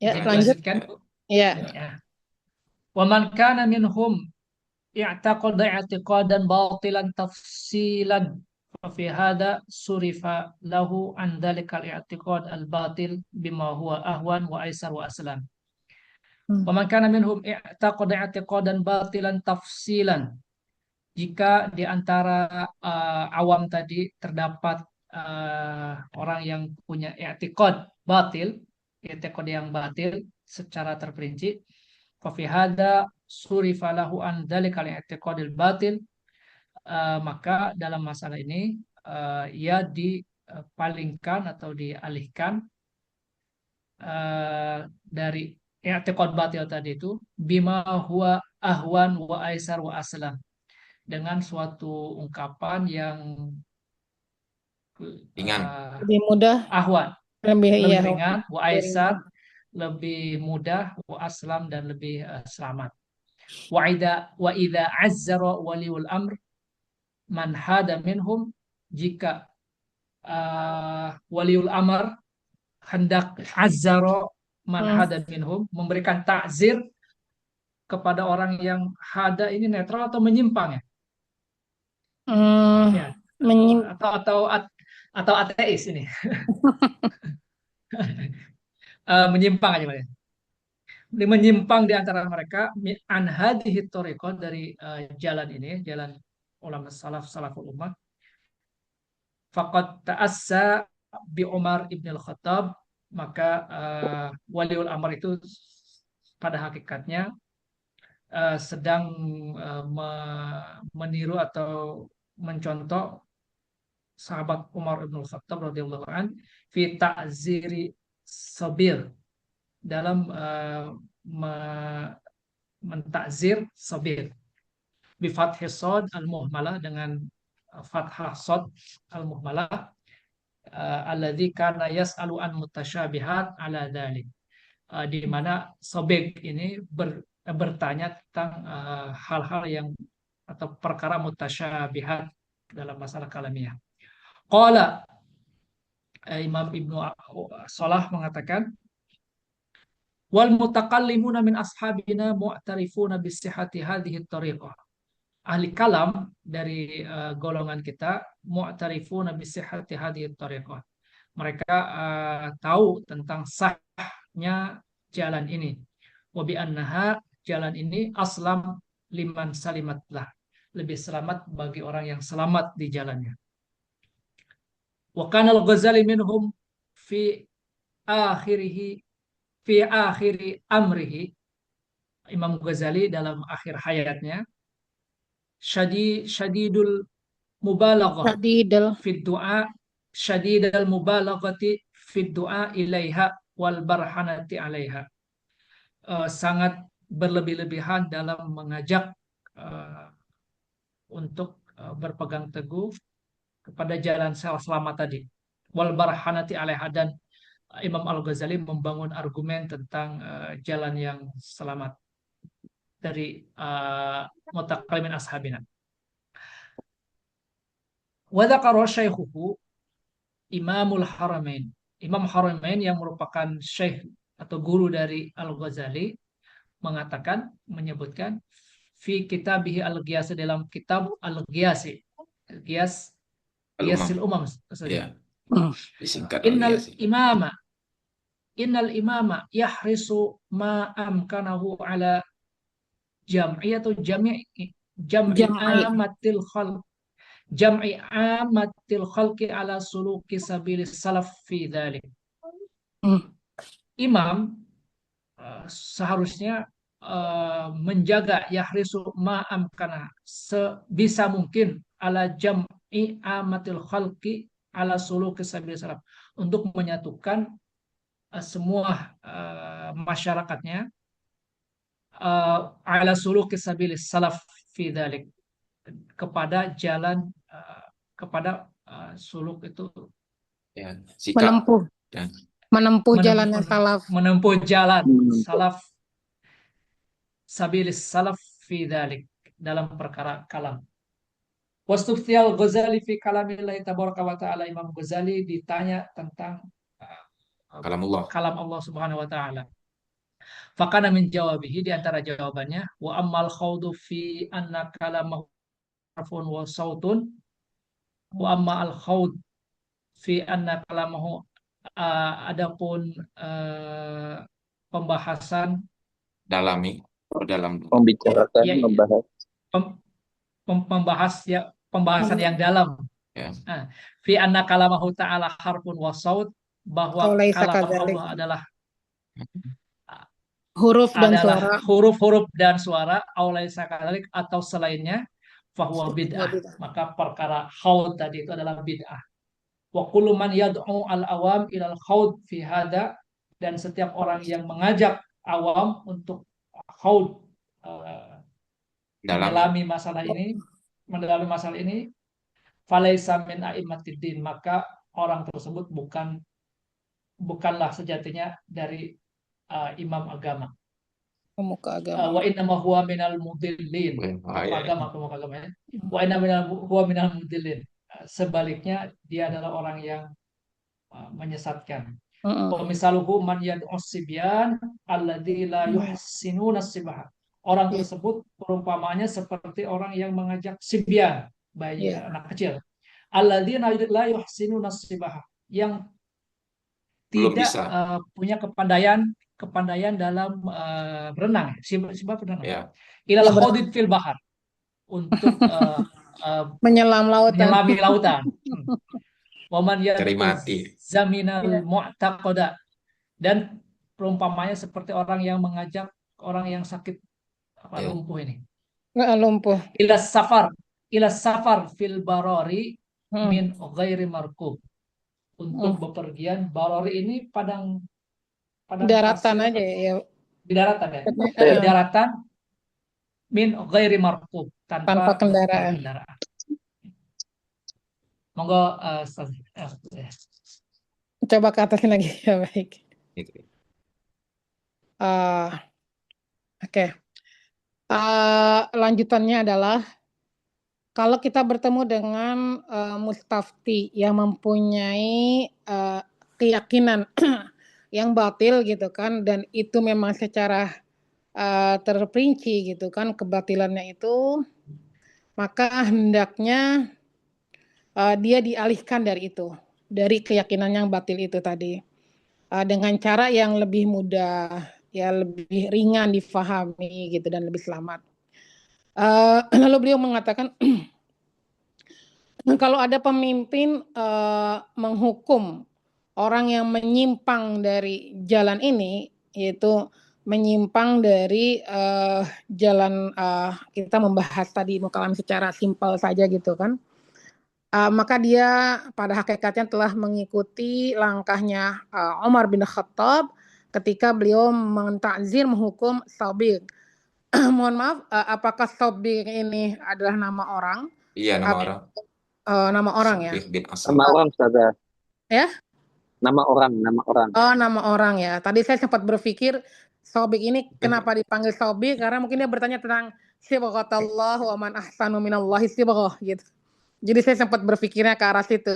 Ya, Izin lanjut. melanjutkan. Ya. Ya. Wa man kana minhum i'taqada i'tiqadan batilan tafsilan fa fi hada surifa lahu an dzalikal i'tiqad al batil bima huwa ahwan wa aisar wa aslam. Hmm. Wa man kana minhum i'taqada i'tiqadan batilan tafsilan. Jika di antara awam tadi terdapat orang yang punya i'tiqad yang batil secara terperinci, fa fi hada surifa lahu an dzalikal i'tiqadil batil, maka dalam masalah ini ia dipalingkan atau dialihkan dari i'tiqad batil tadi itu bima huwa ahwan wa aisar wa aslam, dengan suatu ungkapan yang Ringan. Lebih mudah, ahwan, lebih lebih ya, ringan, wa lebih aisar, ringan. lebih mudah, wa aslam, dan lebih selamat. Wa idza azzara waliul amr man hada minhum, jika waliul amr hendak azzara man Hmm. hada minhum, memberikan takzir kepada orang yang hada ini netral atau menyimpang ya? Hmm. Ya, Menyim- atau ateis ini. Menyimpang aja Pak ya. Menyimpang di antara mereka an hadhihi thariqah, dari jalan ini, jalan ulama salaful ummah, faqad ta'assa bi Umar ibn al-Khattab, maka waliul amr itu pada hakikatnya sedang meniru atau mencontoh sahabat Umar ibn al-Khattab radhiyallahu an fi ta'ziri sabir, dalam mentakzir sabir bi fathhi sad al muhmalah, dengan fathah sad al muhmalah, alladzi kana yas'alu an mutasyabihat ala dzalik, di mana sabir ini bertanya tentang hal-hal yang atau perkara mutasyabihat dalam masalah kalamiah. Qala, Imam Ibnu Salah mengatakan, wal mutaqallimuna min ashabina mu'tarifuna bi sihhati hadhihi tariqah. Ahli kalam dari golongan kita mu'tarifuna bi sihhati hadhihi tariqah. Mereka tahu tentang sahnya jalan ini. Wa bi annaha, jalan ini aslam liman salimatlah, lebih selamat bagi orang yang selamat di jalannya. Wa kana al-Ghazali minhum fi akhirih fi akhiri amrihi. Imam Ghazali dalam akhir hayatnya syadidul mubalaghah Tadidel. fid du'a, syadidul mubalaghati fid du'a ilaiha wal barhanati alaiha. Sangat berlebih-lebihan dalam mengajak untuk berpegang teguh kepada jalan selamat tadi, wal barhanati alaiha, dan Imam Al-Ghazali membangun argumen tentang jalan yang selamat dari mutaqallimin ashabina. Wa dzakara syaikhuhu Imamul Haramain. Imam Haramain yang merupakan syekh atau guru dari Al-Ghazali mengatakan, menyebutkan fi kitabihi Al-Ghiyas, dalam kitab Al-Ghiyasi. Al-Ghiyas, Al-Umam. Ghiyasil Umam saja. Ya, disingkat Innal Al-Ghiyasi. imama innal imama yahrisu ma amkanahu ala jam'i atau jam'i Jam'i. amatil khalq, jam'i amatil khalqi ala suluki sabilis salaf fi dzalik. Hmm. Imam seharusnya menjaga yahrisu ma'am karena sebisa mungkin ala jam'i amatil khalqi ala suluki sabilis salaf, untuk menyatukan semua masyarakatnya ala suluki sabilis salaf fi dzalik, kepada jalan kepada suluk itu Ya, sikap Menempuh dan menempuh jalannya salaf. menempuh jalan Hmm. salaf, sabilis salaf fi dzalik, dalam perkara kalam. Wastuftial Ghazali fi kalamillahi tabaraka wa ta'ala, Imam Ghazali ditanya tentang kalamullah. kalam Allah Subhanahu wa taala. Fakana min jawabihi, di antara jawabannya, wa ammal khawdu fi anna kalamahu harfun wa sautun, wa amma al khawd fi anna kalamahu, adapun pembahasan Dalami, dalam Membicarakan, ya, membahas. membahas ya, pembahasan yang dalam. ya. Fi anna kalamahu ta'ala harfun wa saut, bahwa Laisa kalam kadzalik. Allah adalah Huruf dan suara. huruf-huruf dan suara, laisa kadzalik, atau selainnya, fahuwa bid'ah, bid'ah. maka perkara khaud tadi itu adalah bid'ah. Wa kullu man yad'u al-awam ilal khaud fi hada, dan setiap orang yang mengajak awam untuk khaud, Dalam mendalami masalah ini, falaisa min a'immatiddin, maka orang tersebut bukanlah sejatinya dari imam agama. Pemuka agama. Wa inna ma huwa minal mudillin. Pemuka agama ya. Wa inna huwa minal mudillin. Sebaliknya, dia adalah orang yang menyesatkan. Wa misaluhu man yad'us sibyan alladzi la yuhsinuna sibaha. Orang tersebut perumpamanya seperti orang yang mengajak sibyan, bayi, anak kecil. Alladzina la yuhsinuna sibaha, yang tidak punya kepandaian dalam berenang. Sibah berenang. ya. Ilal khawdid fil bahar, untuk menyelami lautan. Waman Cari mati. zaminal mu'taqada, dan perumpamanya seperti orang yang mengajak orang yang sakit lumpuh ini. Lumpuh. Ila safar fil barari min ghairi markub, untuk bepergian. Barari ini padang daratan pasir, aja ya. Di daratan ya. Di daratan min ghairi markub, tanpa kendaraan. Monggo coba ke atasnya lagi ya, baik. Oke. Lanjutannya adalah, kalau kita bertemu dengan mustafti yang mempunyai keyakinan yang batil gitu kan, dan itu memang secara terperinci gitu kan kebatilannya itu, maka hendaknya dia dialihkan dari itu, dari keyakinan yang batil itu tadi, dengan cara yang lebih mudah, ya lebih ringan difahami gitu, dan lebih selamat. Lalu beliau mengatakan, kalau ada pemimpin menghukum orang yang menyimpang dari jalan ini, yaitu menyimpang dari jalan, kita membahas tadi mukalam secara simpel saja gitu kan, maka dia pada hakikatnya telah mengikuti langkahnya Umar bin Khattab ketika beliau mentakzir menghukum Sabir. Mohon maaf, apakah Sabir ini adalah nama orang? Iya, nama orang. Nama orang ya. Nama orang, Ustazah. Ya? Nama orang. Oh, nama orang ya. Tadi saya sempat berpikir Sabir ini kenapa dipanggil Sabir, karena mungkin dia bertanya tentang sibghatallah wa man ahsanu minallahi sibghah gitu. Jadi saya sempat berpikirnya ke arah situ.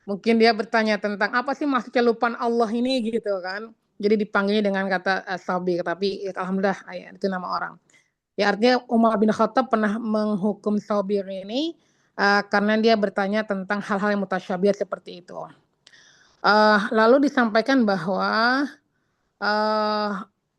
Mungkin dia bertanya tentang apa sih maksud celupan Allah ini gitu kan. Jadi dipanggilnya dengan kata Sabir, tapi alhamdulillah itu nama orang. Ya artinya Umar bin Khattab pernah menghukum Sabir ini karena dia bertanya tentang hal-hal yang mutasyabih seperti itu. Lalu disampaikan bahwa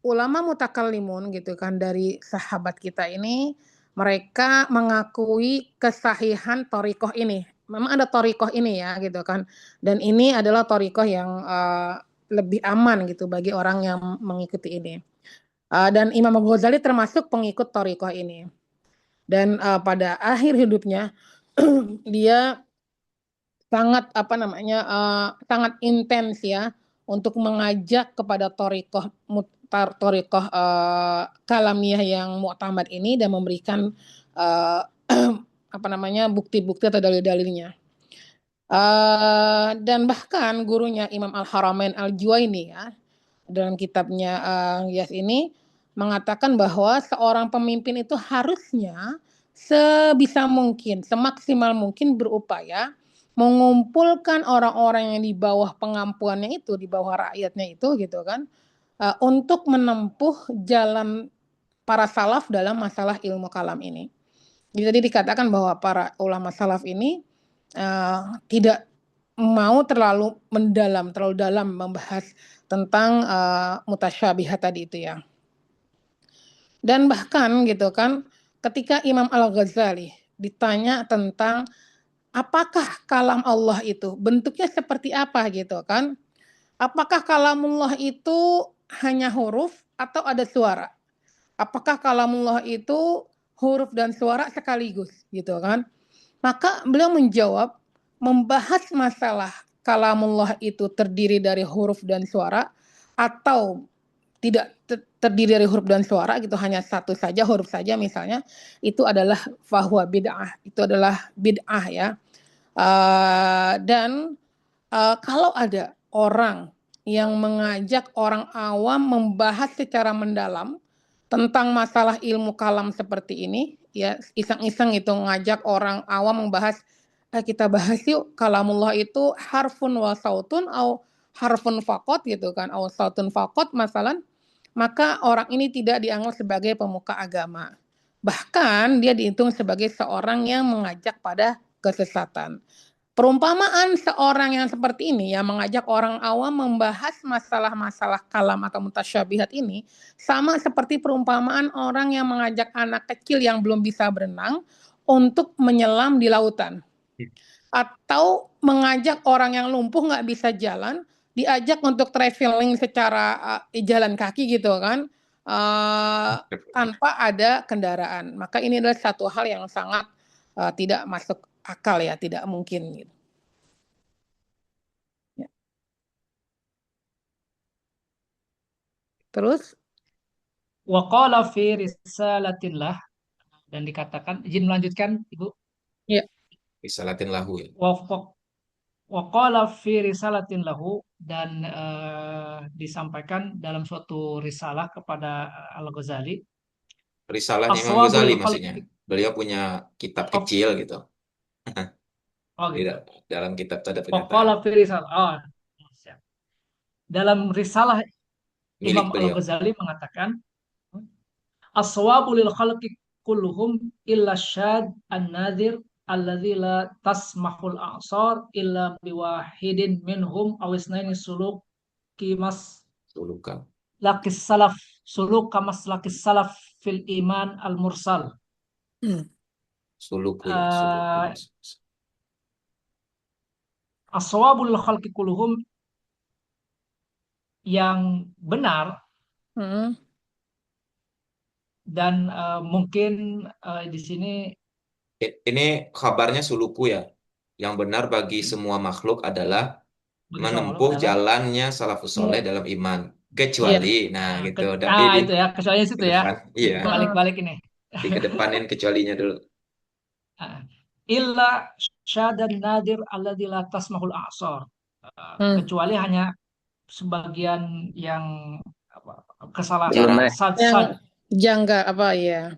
ulama mutakallimun gitu kan dari sahabat kita ini, mereka mengakui kesahihan thariqah ini. Memang ada thariqah ini ya gitu kan. Dan ini adalah thariqah yang lebih aman gitu bagi orang yang mengikuti ini. Dan Imam Ghazali termasuk pengikut thariqah ini. Dan pada akhir hidupnya dia sangat sangat intens ya untuk mengajak kepada thariqah kalamiyah yang mu'tamad ini dan memberikan uh, bukti-bukti atau dalil-dalilnya. Dan bahkan gurunya Imam Al-Haramain Al-Juwaini ya dalam kitabnya Yas ini mengatakan bahwa seorang pemimpin itu harusnya sebisa mungkin, semaksimal mungkin berupaya mengumpulkan orang-orang yang di bawah pengampuannya itu, di bawah rakyatnya itu gitu kan, untuk menempuh jalan para salaf dalam masalah ilmu kalam ini. Jadi dikatakan bahwa para ulama salaf ini tidak mau terlalu dalam membahas tentang mutasyabihat tadi itu ya. Dan bahkan gitu kan, ketika Imam Al-Ghazali ditanya tentang apakah kalam Allah itu bentuknya seperti apa gitu kan? Apakah kalamullah itu hanya huruf atau ada suara? Apakah kalamullah itu huruf dan suara sekaligus gitu kan? Maka beliau menjawab, membahas masalah kalamullah itu terdiri dari huruf dan suara atau tidak terdiri dari huruf dan suara gitu, hanya satu saja huruf saja misalnya, itu adalah fahuwa bid'ah, itu adalah bid'ah ya. Dan kalau ada orang yang mengajak orang awam membahas secara mendalam tentang masalah ilmu kalam seperti ini, ya iseng-iseng itu ngajak orang awam membahas, kita bahas yuk kalamullah itu harfun wa sautun atau harfun fakot gitu kan, atau sautun fakot masalan, maka orang ini tidak dianggap sebagai pemuka agama. Bahkan dia dihitung sebagai seorang yang mengajak pada kesesatan. Perumpamaan seorang yang seperti ini yang mengajak orang awam membahas masalah-masalah kalam atau mutasyabihat ini sama seperti perumpamaan orang yang mengajak anak kecil yang belum bisa berenang untuk menyelam di lautan. Atau mengajak orang yang lumpuh nggak bisa jalan, diajak untuk traveling secara jalan kaki gitu kan, tanpa ada kendaraan. Maka ini adalah satu hal yang sangat tidak masuk akal ya, tidak mungkin gitu. Ya. Terus Waqala fi risalatillah, dan dikatakan, izin melanjutkan Ibu. ya. Risalatin lahu ya. Waqala fi risalatin lahu, dan disampaikan dalam suatu risalah kepada Al-Ghazali. Risalahnya Imam Ghazali maksudnya. Beliau punya kitab kecil gitu. Oh gitu. Dalam kitab itu ada Waqala pernyataan. fi risalah. Siap. Dalam risalah Milik Imam beliau. Al-Ghazali mengatakan, aswabu lil khalqi kulluhum illa syad an-nadhir alladzi la tasmahul a'sar illa biwahidin minhum aw isnaini suluk kimas Sulukan. lakis salaf suluk kamas lakis salaf fil iman al mursal. Suluku ya, suluku. Aswabul khalqi kulluhum, yang benar dan mungkin di sini ini kabarnya suluku ya. Yang benar bagi semua makhluk adalah menempuh jalannya salafus soleh dalam iman. Kecuali, nah gitu. Tapi itu ya, kecuali situ ya. Iya. Balik-balik ini. Dikedepanin kecualinya dulu. Illa syadan nadir alladzi la tasmahul a'sar. Kecuali hanya sebagian yang kesalahan, yang janggal apa ya?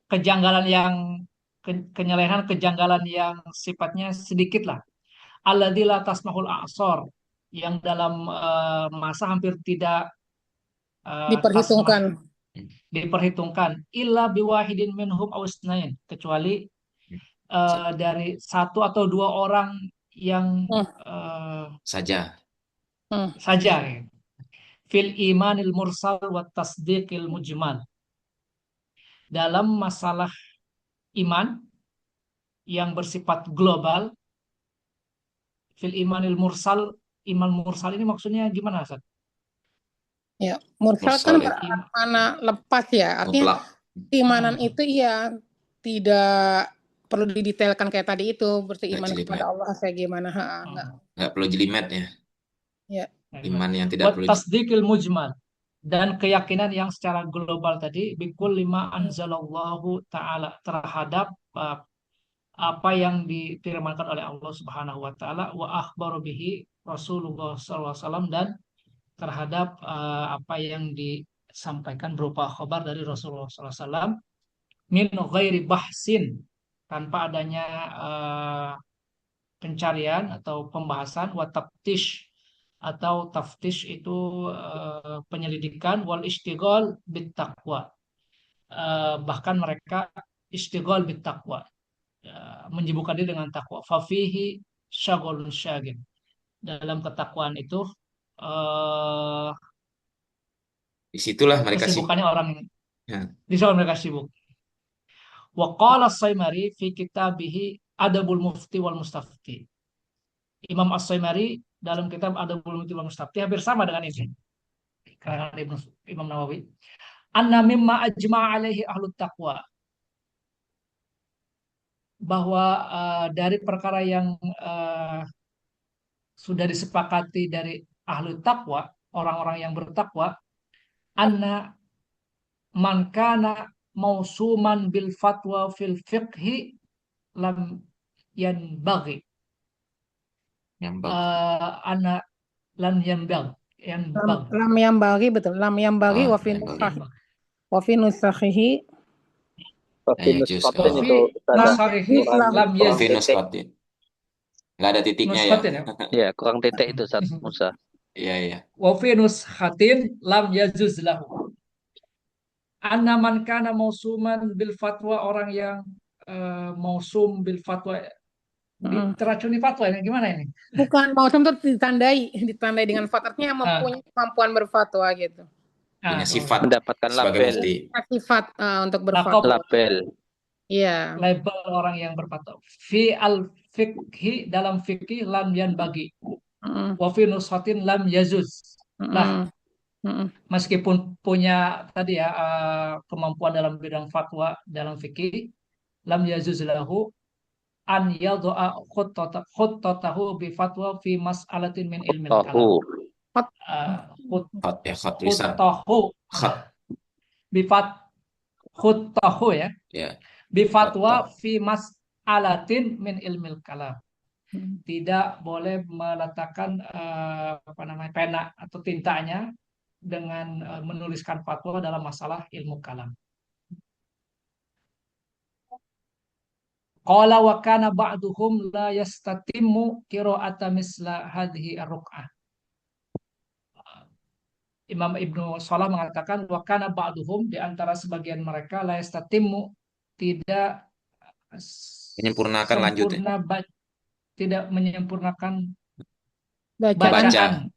Kejanggalan yang kenyelehan, kejanggalan yang sifatnya sedikit lah. Alladzi la tasmahul a'sar, yang dalam masa hampir tidak diperhitungkan illa biwahidin minhum aw isnain, kecuali dari satu atau dua orang yang saja. fil imanil mursal wa tasdiqil mujmal. Dalam masalah iman yang bersifat global, fil imanil mursal, iman mursal ini maksudnya gimana, Ustaz? Ya, mursal Mursal kan itu bermakna lepas ya. Artinya mutlak. keimanan itu ya tidak perlu didetailkan kayak tadi itu, berarti Nggak iman jelimet. kepada Allah kayak gimana. Enggak. Nggak perlu jelimet ya. Ya. Iman yang tidak Wa perlu tasdiqil mujmal, dan keyakinan yang secara global tadi bikul lima anzalallahu ta'ala, terhadap apa yang difirmankan oleh Allah Subhanahu wa taala, wa akhbaru bihi Rasulullah sallallahu alaihi wasallam, dan terhadap apa yang disampaikan berupa khabar dari Rasulullah sallallahu alaihi wasallam, min ghairi bahsin, tanpa adanya pencarian atau pembahasan, wa taftish, atau taftish itu penyelidikan, wal istighol bit taqwa, bahkan mereka istighol bit taqwa, menyibukkan diri dengan takwa. Fafihi syagolun syagin, dalam ketakwaan itu disitulah mereka sibuk. kesibukannya orang Ya. di soal mereka sibuk. Wa qala As-Saimari fi kitabihi Adabul Mufti wal Mustafti. Imam As-Saimari dalam kitab Adabul Mufti wal Mustafti hampir sama dengan ini, karangan Imam Nawawi. Anna mimma ajma'a alaihi ahlut taqwa, bahwa dari perkara yang sudah disepakati dari ahlu takwa, orang-orang yang bertakwa, anna man kana mausuman bil fatwa fil fiqhi lam yanbaghi, Nyambak. anna lam yanbaghi Lam yang bagi betul. Lam yang bagi Oh, wa fi nyambak. nusakh- wa fi nusakhihi Tapi Nah, juz nuskatin wa kalau fi itu Ustazah nusakhihi kurang lam kurang kurang yazid, finus titik. kotin. Nggak ada titiknya ya. nuskatin ya. Ya, kurang titik itu Ustaz Musa. Iya, iya. Wa fi nuskhatin lam yajuz lahu. Anna man kana mausuman bil fatwa, orang yang mausum bil fatwa, teracuni fatwa ini gimana ini? Bukan mausum itu ditandai dengan fatwanya yang mempunyai kemampuan berfatwa gitu. Punya sifat Mendapatkan sebagai label. mufti. Sifat untuk Lakob, berfatwa. Label. Iya. label orang yang berfatwa. Fi al fikhi, dalam fikih, lam yanbaghi. Wa fi nushatin lam yazuz. Lah, meskipun punya tadi ya kemampuan dalam bidang fatwa dalam fikih, lam yazuz lahu an yadha'a khuttatahu bi fatwa fi mas'alatin min ilmil kalam. Khat ya, khat lisan. Khuttahu Khat. bifat khuttahu ya. Ya. Bifatwa fi mas'alatin min ilmil kalam. Tidak boleh meletakkan pena atau tintanya dengan menuliskan fatwa dalam masalah ilmu kalam. Qala wa kana ba'duhum la yastatimmu qira'ata misla hadhihi ar-ruk'ah. Imam Ibnu Shalah mengatakan wa kana ba'duhum, di antara sebagian mereka, la yastatimmu, tidak Menyempurnakan lanjut ya. Tidak menyempurnakan Bacaan.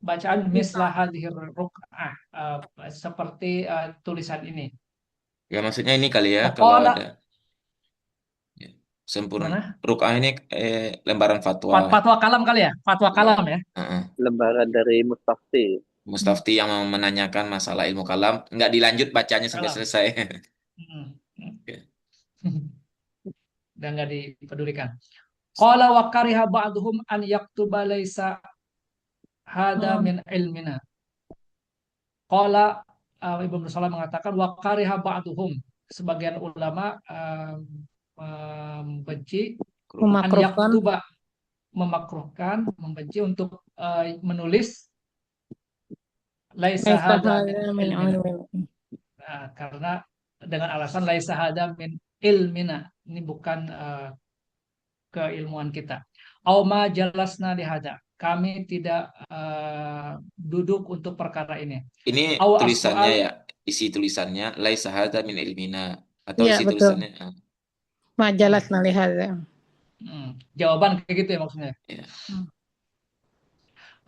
bacaan misla hadhihi ar-ruk'ah, seperti tulisan ini. Ya maksudnya ini kali ya, Wa kalau qala, ada ya, sempurna. mana? Ruk'ah ini lembaran fatwa. Fatwa kalam kali ya, fatwa kalam ya. Lembaran dari Mustafti. Mustafti yang menanyakan masalah ilmu kalam, nggak dilanjut bacanya sampai Kalam. selesai. Dan nggak dipedulikan. Qala wa kariha ba'duhum an yaktuba laisa hada min ilmina. Qala, Ibnu Salam mengatakan wa kariha ba'duhum, sebagian ulama membenci, an yaktuba, memakruhkan, membenci untuk menulis laisa hada min ilmina. Karena dengan alasan laisa hada min ilmina, ini bukan keilmuan kita. Au ma jalasna lihada, kami tidak duduk untuk perkara ini. Ini Au tulisannya as-su'al, ya, isi tulisannya laisa hadza min ilmina, atau Iya, isi betul. tulisannya Majalas nalihada. jawaban kayak gitu ya maksudnya. ya.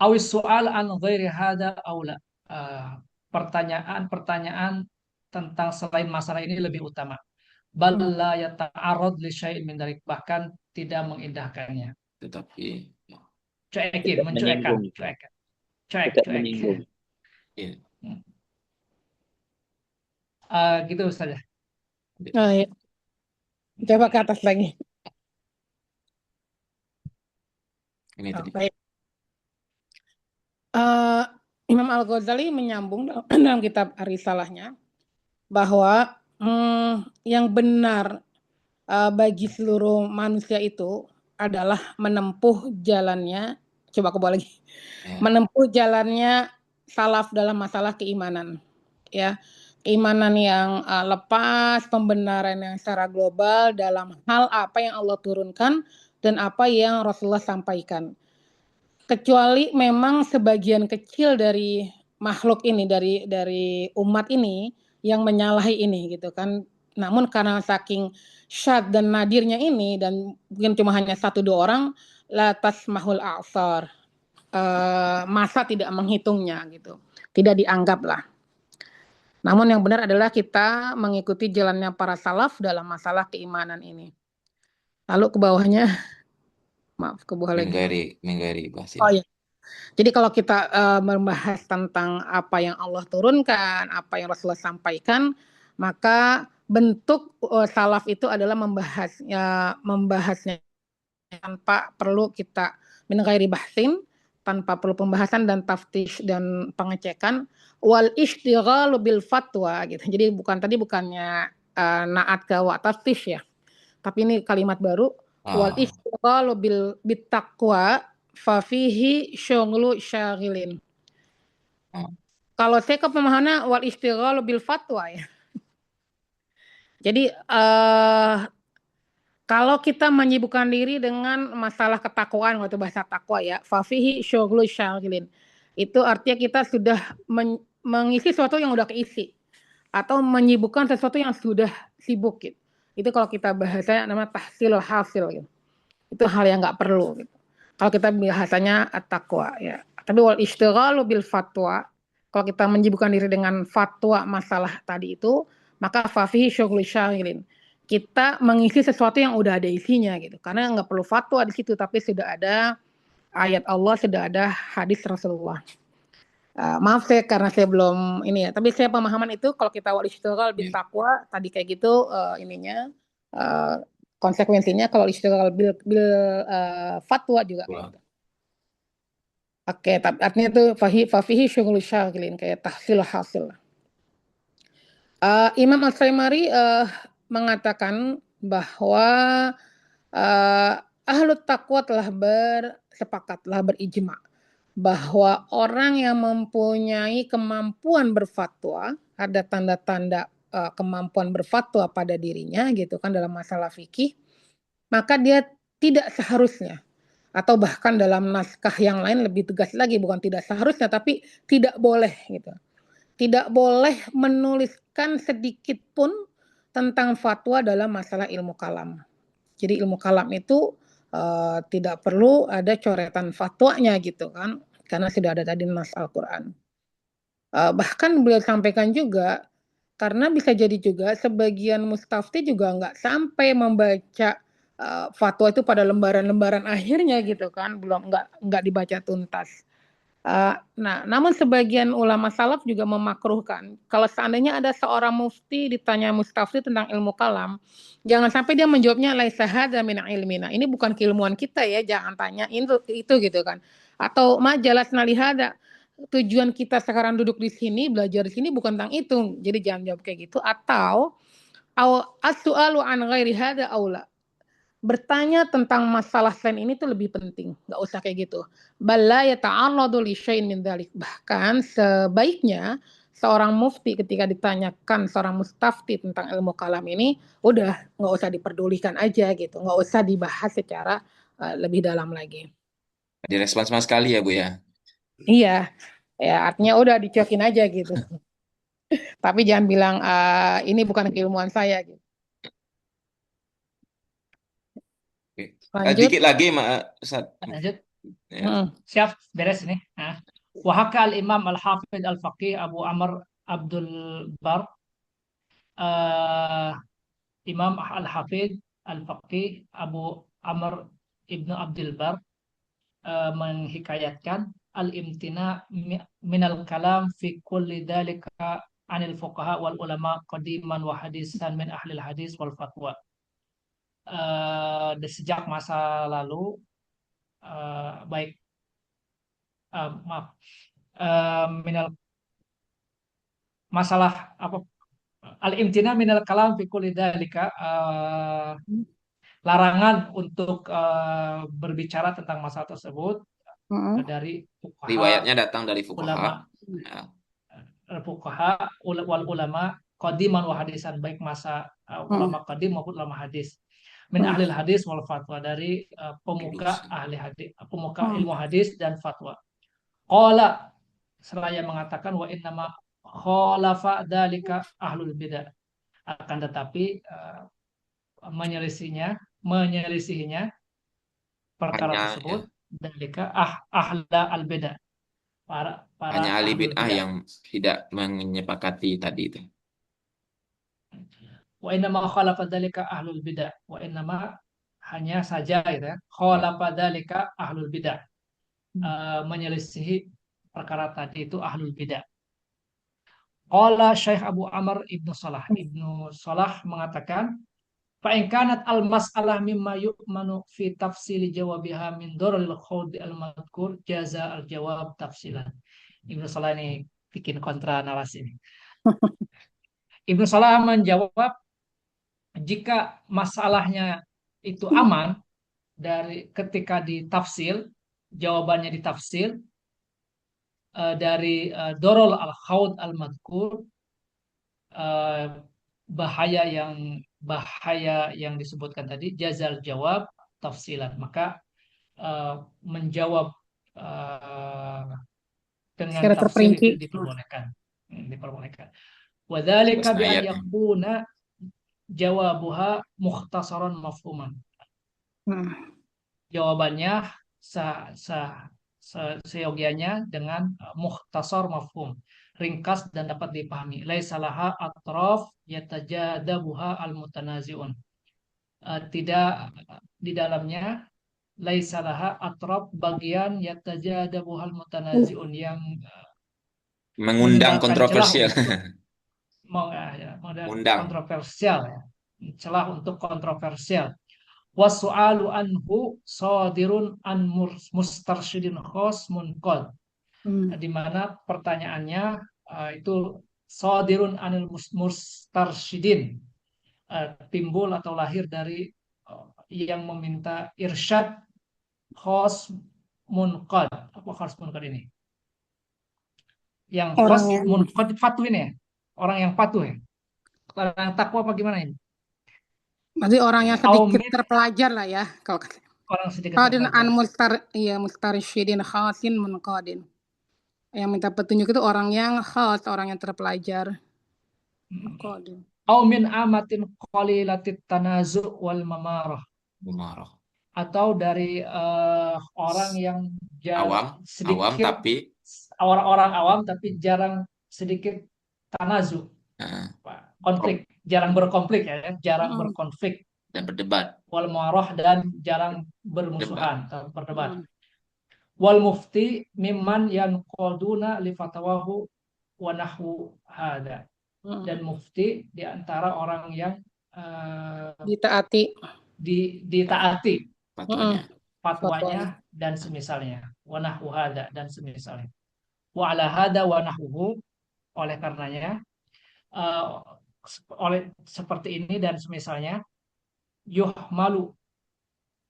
Awis soal an ghairi hada aula. Eh, Pertanyaan-pertanyaan tentang selain masalah ini lebih utama. Bal Hmm. la yata'arad li syai'in min dzalik, bahkan tidak mengindahkannya. Tetapi Cuekin, Tidak mencuekan, menyinggung, cuekan, cuek, tidak cuek. menyinggung. ya, Gitu saja. Oh, iya. Coba ke atas lagi. ini Oh, tadi. baik. Eh, Imam Al-Ghazali menyambung dalam kitab Ar-Risalahnya bahwa yang benar bagi seluruh manusia itu adalah menempuh jalannya, coba aku bawa lagi, Ya, menempuh jalannya salaf dalam masalah keimanan, ya, keimanan yang lepas, pembenaran yang secara global dalam hal apa yang Allah turunkan dan apa yang Rasulullah sampaikan. Kecuali memang sebagian kecil dari makhluk ini, dari umat ini yang menyalahi ini gitu kan. Namun karena saking syad dan nadirnya ini, dan mungkin cuma hanya 1-2 orang, la tasmahul a'sar, masa tidak menghitungnya gitu, tidak dianggap lah. Namun yang benar adalah kita mengikuti jalannya para salaf dalam masalah keimanan ini. Lalu ke bawahnya, maaf, ke bawah lagi. Minggari bahas Oh ini. ya. Jadi kalau kita membahas tentang apa yang Allah turunkan, apa yang Rasulullah sampaikan, maka bentuk salaf itu adalah membahasnya tanpa perlu kita min ghairi bahsin, tanpa perlu pembahasan dan taftish dan pengecekan, wal istighalu bil fatwa gitu. Jadi bukannya naat ke wa taftish ya. Tapi ini kalimat baru, wal Ah, istighalu bit taqwa fafihi syughlu syaghilin. ah, Kalau saya ke pemahamannya wal istighalu bil fatwa ya. Jadi kalau kita menyibukkan diri dengan masalah ketakwaan, waktu bahasa takwa ya, fafihi syughlu syaghilin. Itu artinya kita sudah mengisi sesuatu yang udah keisi, atau menyibukkan sesuatu yang sudah sibuk gitu. Itu kalau kita bahasanya namanya tahsil hasil gitu. Itu hal yang nggak perlu gitu. Kalau kita bahasanya at-taqwa ya. Tapi wal istighalu bil fatwa, kalau kita menyibukkan diri dengan fatwa masalah tadi itu, maka fafihi syughlu syaghilin. Kita mengisi sesuatu yang udah ada isinya gitu. Karena nggak perlu fatwa di situ, tapi sudah ada ayat Allah, sudah ada hadis Rasulullah. Maaf saya karena saya belum ini ya, tapi saya pemahaman itu kalau kita wal istighal bil ya. taqwa tadi kayak gitu konsekuensinya kalau istighal bil fatwa juga kayak gitu. Oke, tapi artinya itu fafihi syughul syaghilin, kayak tahsil hasil. Imam Al-Saimari mengatakan bahwa ahlu taqwa telah bersepakat, telah berijma bahwa orang yang mempunyai kemampuan berfatwa, ada tanda-tanda kemampuan berfatwa pada dirinya gitu kan dalam masalah fikih, maka dia tidak seharusnya, atau bahkan dalam naskah yang lain lebih tegas lagi, bukan tidak seharusnya tapi tidak boleh gitu. Tidak boleh menuliskan sedikit pun tentang fatwa dalam masalah ilmu kalam. Jadi ilmu kalam itu tidak perlu ada coretan fatwanya gitu kan, karena sudah ada tadi nas Al-Quran. Bahkan beliau sampaikan juga, karena bisa jadi juga sebagian mustafti juga nggak sampai membaca fatwa itu pada lembaran-lembaran akhirnya gitu kan, belum nggak dibaca tuntas. Nah, namun sebagian ulama salaf juga memakruhkan kalau seandainya ada seorang mufti ditanya mustafti tentang ilmu kalam, jangan sampai dia menjawabnya laisa hadza min ilmina. Ini bukan keilmuan kita ya, jangan tanya itu gitu kan. Atau majalasna lihada. Tujuan kita sekarang duduk di sini, belajar di sini bukan tentang itu. Jadi jangan jawab kayak gitu, atau as-su'alu an ghairi hada aula. Bertanya tentang masalah selain ini tuh lebih penting, nggak usah kayak gitu. Bala yata'arradu li syai'in min dzalik. Bahkan sebaiknya seorang mufti ketika ditanyakan seorang mustafti tentang ilmu kalam ini, udah nggak usah diperdulikan aja gitu, nggak usah dibahas secara lebih dalam lagi. Direspon sama sekali ya, Bu ya. Iya, ya artinya udah dicuekin aja gitu. Tapi jangan bilang ini bukan keilmuan saya gitu. Oke. Lanjut. Dikit lagi, Ustaz. Lanjut. Ya. Siap, beres ini. Nah. Wahaka al-Imam al-Hafidh al-Faqih Abu Amr Abdul Bar, eh, Imam al-Hafidh al-Faqih Abu Amr Ibnu Abdul Bar menghikayatkan al-imtina minal kalam fi kulli dalika anil fuqaha wal ulama qadiman wa hadisan min ahli hadis wal fatwa. Sejak masa lalu, baik, maaf, minal masalah apa, al-imtina minal kalam fi kulli dalika, larangan untuk berbicara tentang masalah tersebut dari fuqaha, Riwayatnya datang dari fuqaha. ulama, Ya. fuqaha wal ulama qadiman wa hadisan, baik masa ulama qadim maupun ulama hadis, min ahli hadis wal fatwa, dari pemuka ahli hadis, pemuka ilmu hadis dan fatwa. Qala, seraya mengatakan, wa innama khalafa dalika ahlul bidah, akan tetapi menyelisihinya perkara Hanya tersebut ya, dalika ahla al bidah, para hanya ahli ahlul bid'ah bidah. yang tidak menyepakati tadi itu. Wa innama khalafa dzalika ahlul bidah. Wa innama, hanya saja gitu ya. Khalafa dzalika ahlul bidah. Menyelisihi perkara tadi itu ahlul bidah. Qala Syekh Abu Amr Ibnu Salah. Ibnu Salah mengatakan, fa in kanat al mas'alah mimma yu'manu fi tafsili jawabiha min daril khawdi al madhkur jaza al jawab tafsilan. Ibnu Salah ini bikin kontra narasi ini. Ibnu Salah menjawab, jika masalahnya itu aman dari ketika ditafsir, jawabannya ditafsir dari dorol al-khawd al-madkur, eh, bahaya yang disebutkan tadi, jazal jawab tafsilan, maka menjawab eh, dengan Secara tafsir itu terperinci. diperbolehkan. Wadzalika Terusnya bi an ayatnya. yakuna jawabuha mukhtasaran mafhuman. Jawabannya seyogianya dengan mukhtasar mafhum, ringkas dan dapat dipahami. Laisalaha atraf yatajadabuha al-mutanazi'un. Tidak di dalamnya laisalaha atraf, bagian yatajadabuha al-mutanazi'un, yang Mengundang meninggalkan celah kontroversial. untuk Undang. kontroversial, ya. Celah untuk kontroversial. Wasu'alu anhu sadirun an mustarsyidin khos munqad, di mana pertanyaannya itu sadirun anil mustarsyidin, timbul atau lahir dari yang meminta irsyad khos munqad. Apa khos munqad ini? Yang khos munqad patuh ini ya? Orang yang patuh ya? Orang yang takwa apa gimana ini? Berarti orang yang sedikit Aumit, terpelajar lah ya, kalau orang sedikit Qadin an terpelajar. mustarsyidin khasin munqadin. Yang minta petunjuk itu orang yang khas, orang yang terpelajar. Munqadin. Au min amatin qalilatit tanazu' wal mamarah, atau dari orang yang Awam sedikit, tapi orang-orang awam tapi jarang, sedikit tanazu, konflik, jarang berkonflik ya, jarang berkonflik dan berdebat. Wal marah, dan jarang bermusuhan atau berdebat. Wal mufti mimman yanqaduna li fatawahu wa nahwu hada. Dan mufti di antara orang yang ditaati fatwanya dan semisalnya, wa nahwu hada, dan semisalnya. Wa ala hada wa nahwuhu, oleh karenanya oleh seperti ini dan semisalnya, yuhmalu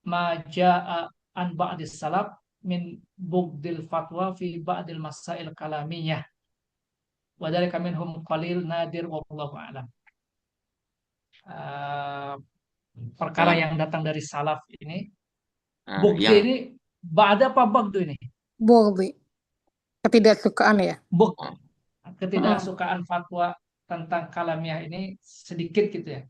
ma jaa an ba'dis salaf min bugdil fatwa fi ba'dil masail kalamiyah wa dzalika minhum qalil nadir wallahu a'lam. Perkara yang datang dari salaf ini, bugdi ini ba'da apa bagdu ini? Bugdi, ketidaksukaan ya. Ketidaksukaan fatwa tentang kalamiah ini sedikit gitu ya.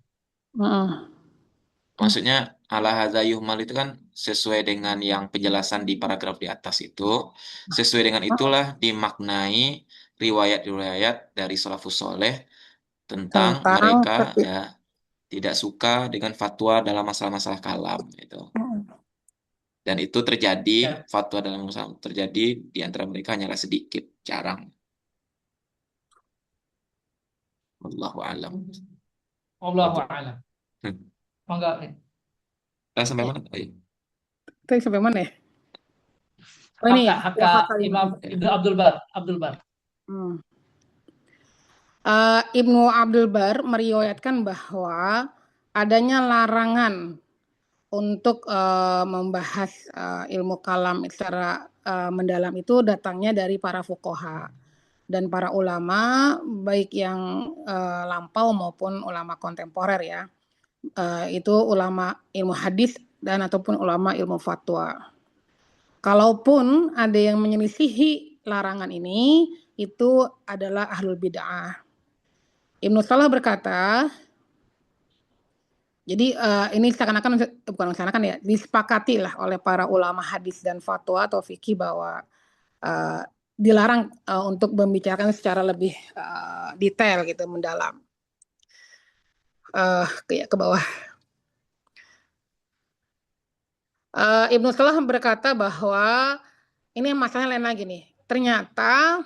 Maksudnya ala hadza yuhmal itu kan sesuai dengan yang penjelasan di paragraf di atas itu, sesuai dengan itulah dimaknai riwayat-riwayat dari salafus soleh tentang Tentang mereka tapi ya tidak suka dengan fatwa dalam masalah-masalah kalam itu. Dan itu terjadi, Ya, fatwa dalam masalah terjadi di antara mereka hanyalah sedikit, jarang. Wallahu alam. Allahu Betul. a'lam. Mangga. Sampai ya, mana? Oh, iya. tadi sampai mana ya? Oh ini Haka, ya, haka wa hakal Imam Imam. Ya. Ibnu Abdul Bar, Abdul Bar. Hmm. Ibnu Abdul Bar meriwayatkan bahwa adanya larangan untuk membahas ilmu kalam secara mendalam itu datangnya dari para fuqaha dan para ulama baik yang lampau maupun ulama kontemporer ya. Itu ulama ilmu hadis dan ataupun ulama ilmu fatwa. Kalaupun ada yang menyelisihi larangan ini, itu adalah ahlul bid'ah. Ibnu Salah berkata, jadi ini seakan-akan bukan seakan-akan ya, disepakati lah oleh para ulama hadis dan fatwa atau fikih bahwa dilarang untuk membicarakan secara lebih detail gitu, mendalam. Ke bawah. Ibnu Salah berkata bahwa ini masalahnya lain lagi nih. Ternyata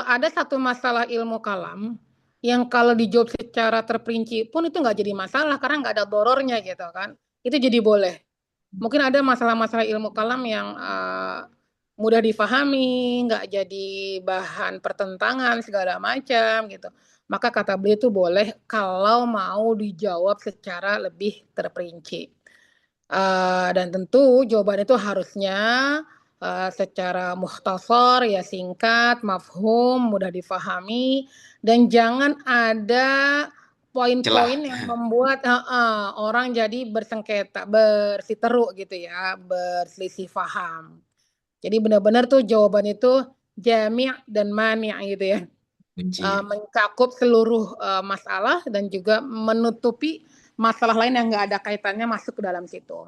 ada satu masalah ilmu kalam yang kalau dijawab secara terperinci pun itu nggak jadi masalah karena nggak ada dorornya gitu kan. Itu jadi boleh. Mungkin ada masalah-masalah ilmu kalam yang mudah difahami, nggak jadi bahan pertentangan segala macam gitu. Maka kata beliau itu boleh kalau mau dijawab secara lebih terperinci. Dan tentu jawaban itu harusnya secara mukhtasar ya singkat, mafhum, mudah difahami dan jangan ada Celah. poin-poin yang membuat orang jadi bersengketa, bersiteru gitu ya, berselisih paham. Jadi benar-benar tuh jawaban itu jami' dan mani' gitu ya. Kunci. Mencakup seluruh masalah dan juga menutupi masalah lain yang nggak ada kaitannya masuk ke dalam situ.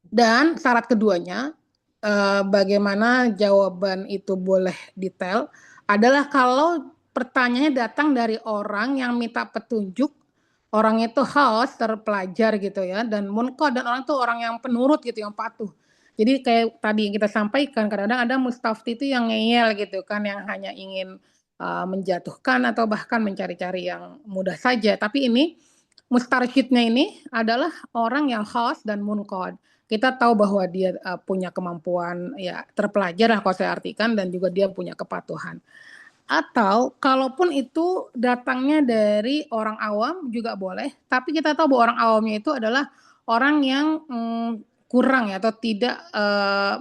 Dan syarat keduanya, bagaimana jawaban itu boleh detail, adalah kalau pertanyaannya datang dari orang yang minta petunjuk, orang itu haus, terpelajar gitu ya, dan munqad, dan orang itu orang yang penurut gitu, yang patuh. Jadi kayak tadi yang kita sampaikan, kadang-kadang ada mustafti itu yang ngeyel gitu kan, yang hanya ingin menjatuhkan atau bahkan mencari-cari yang mudah saja. Tapi ini mustarsyidnya ini adalah orang yang haus dan munqad. Kita tahu bahwa dia punya kemampuan ya terpelajar lah kalau saya artikan dan juga dia punya kepatuhan. Atau kalaupun itu datangnya dari orang awam juga boleh, tapi kita tahu bahwa orang awamnya itu adalah orang yang kurang ya atau tidak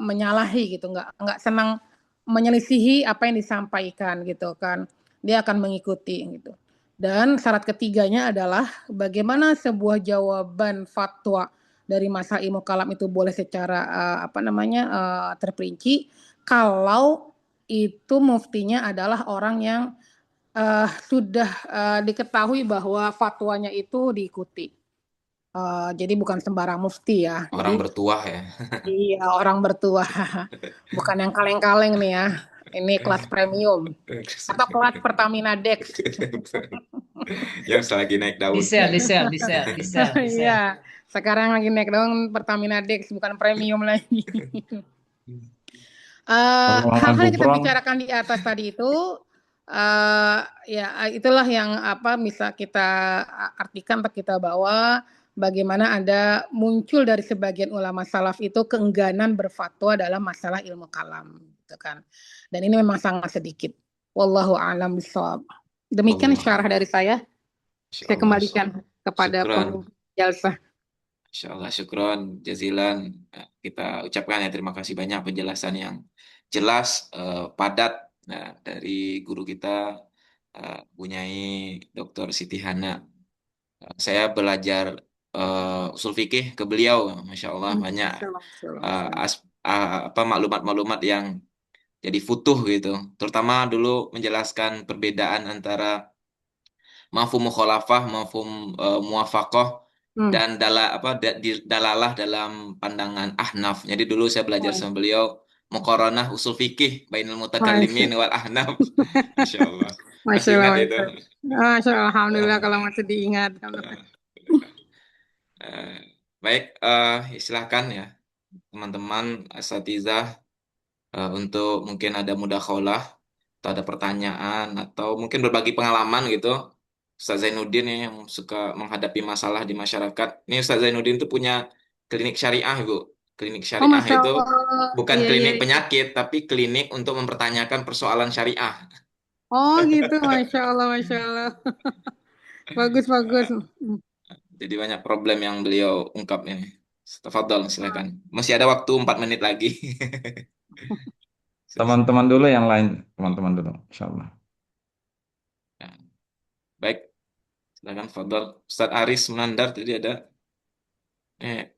menyalahi gitu, nggak senang menyelisihi apa yang disampaikan gitu kan. Dia akan mengikuti gitu. Dan syarat ketiganya adalah bagaimana sebuah jawaban fatwa dari masalah ilmu kalam itu boleh secara terperinci kalau itu muftinya adalah orang yang sudah diketahui bahwa fatwanya itu diikuti. Jadi bukan sembarang mufti ya. Orang Jadi bertuah ya. iya orang bertuah, bukan yang kaleng-kaleng nih ya. Ini kelas premium atau kelas Pertamina Dex. Yang selagi naik daun. Di sel. Iya, sekarang lagi naik dong Pertamina Dex bukan premium lagi. Hal-hal yang kita bicarakan di atas tadi itu ya itulah yang bisa kita artikan atau kita bawa bagaimana ada muncul dari sebagian ulama salaf itu keengganan berfatwa dalam masalah ilmu kalam gitu kan. Dan ini memang sangat sedikit. Wallahu a'lam bishawab. Demikian Allah. syarah dari saya. Insya Saya Allah. kembalikan kepada Syukran. jalsah. Insya Allah, syukron, jazilan. Kita ucapkan ya terima kasih banyak penjelasan yang jelas, padat dari guru kita, Bunyai Dr. Siti Hana. Saya belajar usul fikih ke beliau, Masya Allah banyak maklumat-maklumat yang jadi futuh gitu. Terutama dulu menjelaskan perbedaan antara mafhum mukhalafah, mafhum muwafaqah Hmm. dan dalalah dalam pandangan Ahnaf. Jadi dulu saya belajar Oh, sama beliau muqaranah usul fikih bainal mutakallimin Masya, wal Ahnaf. Masya Allah. Masih Masya Allah, ingat itu? Masya Allah. Masya Allah, Alhamdulillah kalau masih diingat. Alhamdulillah. Eh, baik, silakan ya teman-teman asatizah untuk mungkin ada mudakhalah atau ada pertanyaan atau mungkin berbagi pengalaman gitu. Ustaz Zainuddin ya, yang suka menghadapi masalah di masyarakat. Ini Ustaz Zainuddin tuh punya klinik syariah, Bu. Klinik Oh, syariah Masya itu Allah. bukan Iya, iya, klinik iya. penyakit, tapi klinik untuk mempertanyakan persoalan syariah. Oh gitu, Masya Allah, Masya Allah. Bagus, bagus. Eh, Jadi banyak problem yang beliau ungkap ini. Tafadhol, silakan. Masih ada waktu 4 menit lagi. Teman-teman dulu yang lain, teman-teman dulu, insya Allah. Ya, baik, silakan Fadhol. Ustaz Aris Menandar tadi ada. Eh,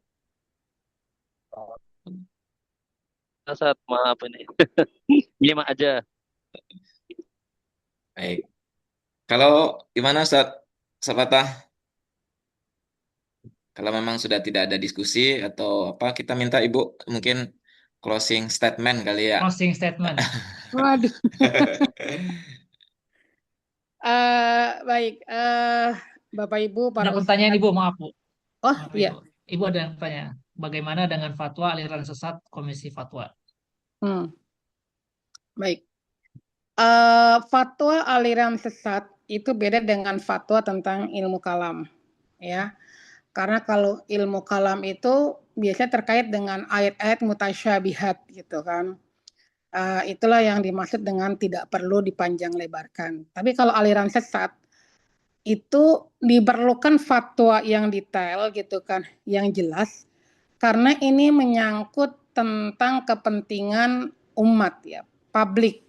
Ustaz, maaf ini. Nyimak aja. baik. Kalau gimana Ustaz Sapatah? Kalau memang sudah tidak ada diskusi atau apa, kita minta Ibu mungkin closing statement kali ya. Closing statement. Waduh. Baik, Bapak Ibu, para Ada pertanyaan ustadz. Ibu, maaf Bu. Oh Maaf iya. Ibu. Ibu ada yang tanya, bagaimana dengan fatwa aliran sesat Komisi Fatwa? Hmm, baik. Fatwa aliran sesat itu beda dengan fatwa tentang ilmu kalam, ya. Karena kalau ilmu kalam itu biasanya terkait dengan ayat-ayat mutasyabihat gitu kan. Itulah yang dimaksud dengan tidak perlu dipanjang lebarkan. Tapi kalau aliran sesat itu diperlukan fatwa yang detail gitu kan, yang jelas, karena ini menyangkut tentang kepentingan umat ya, publik,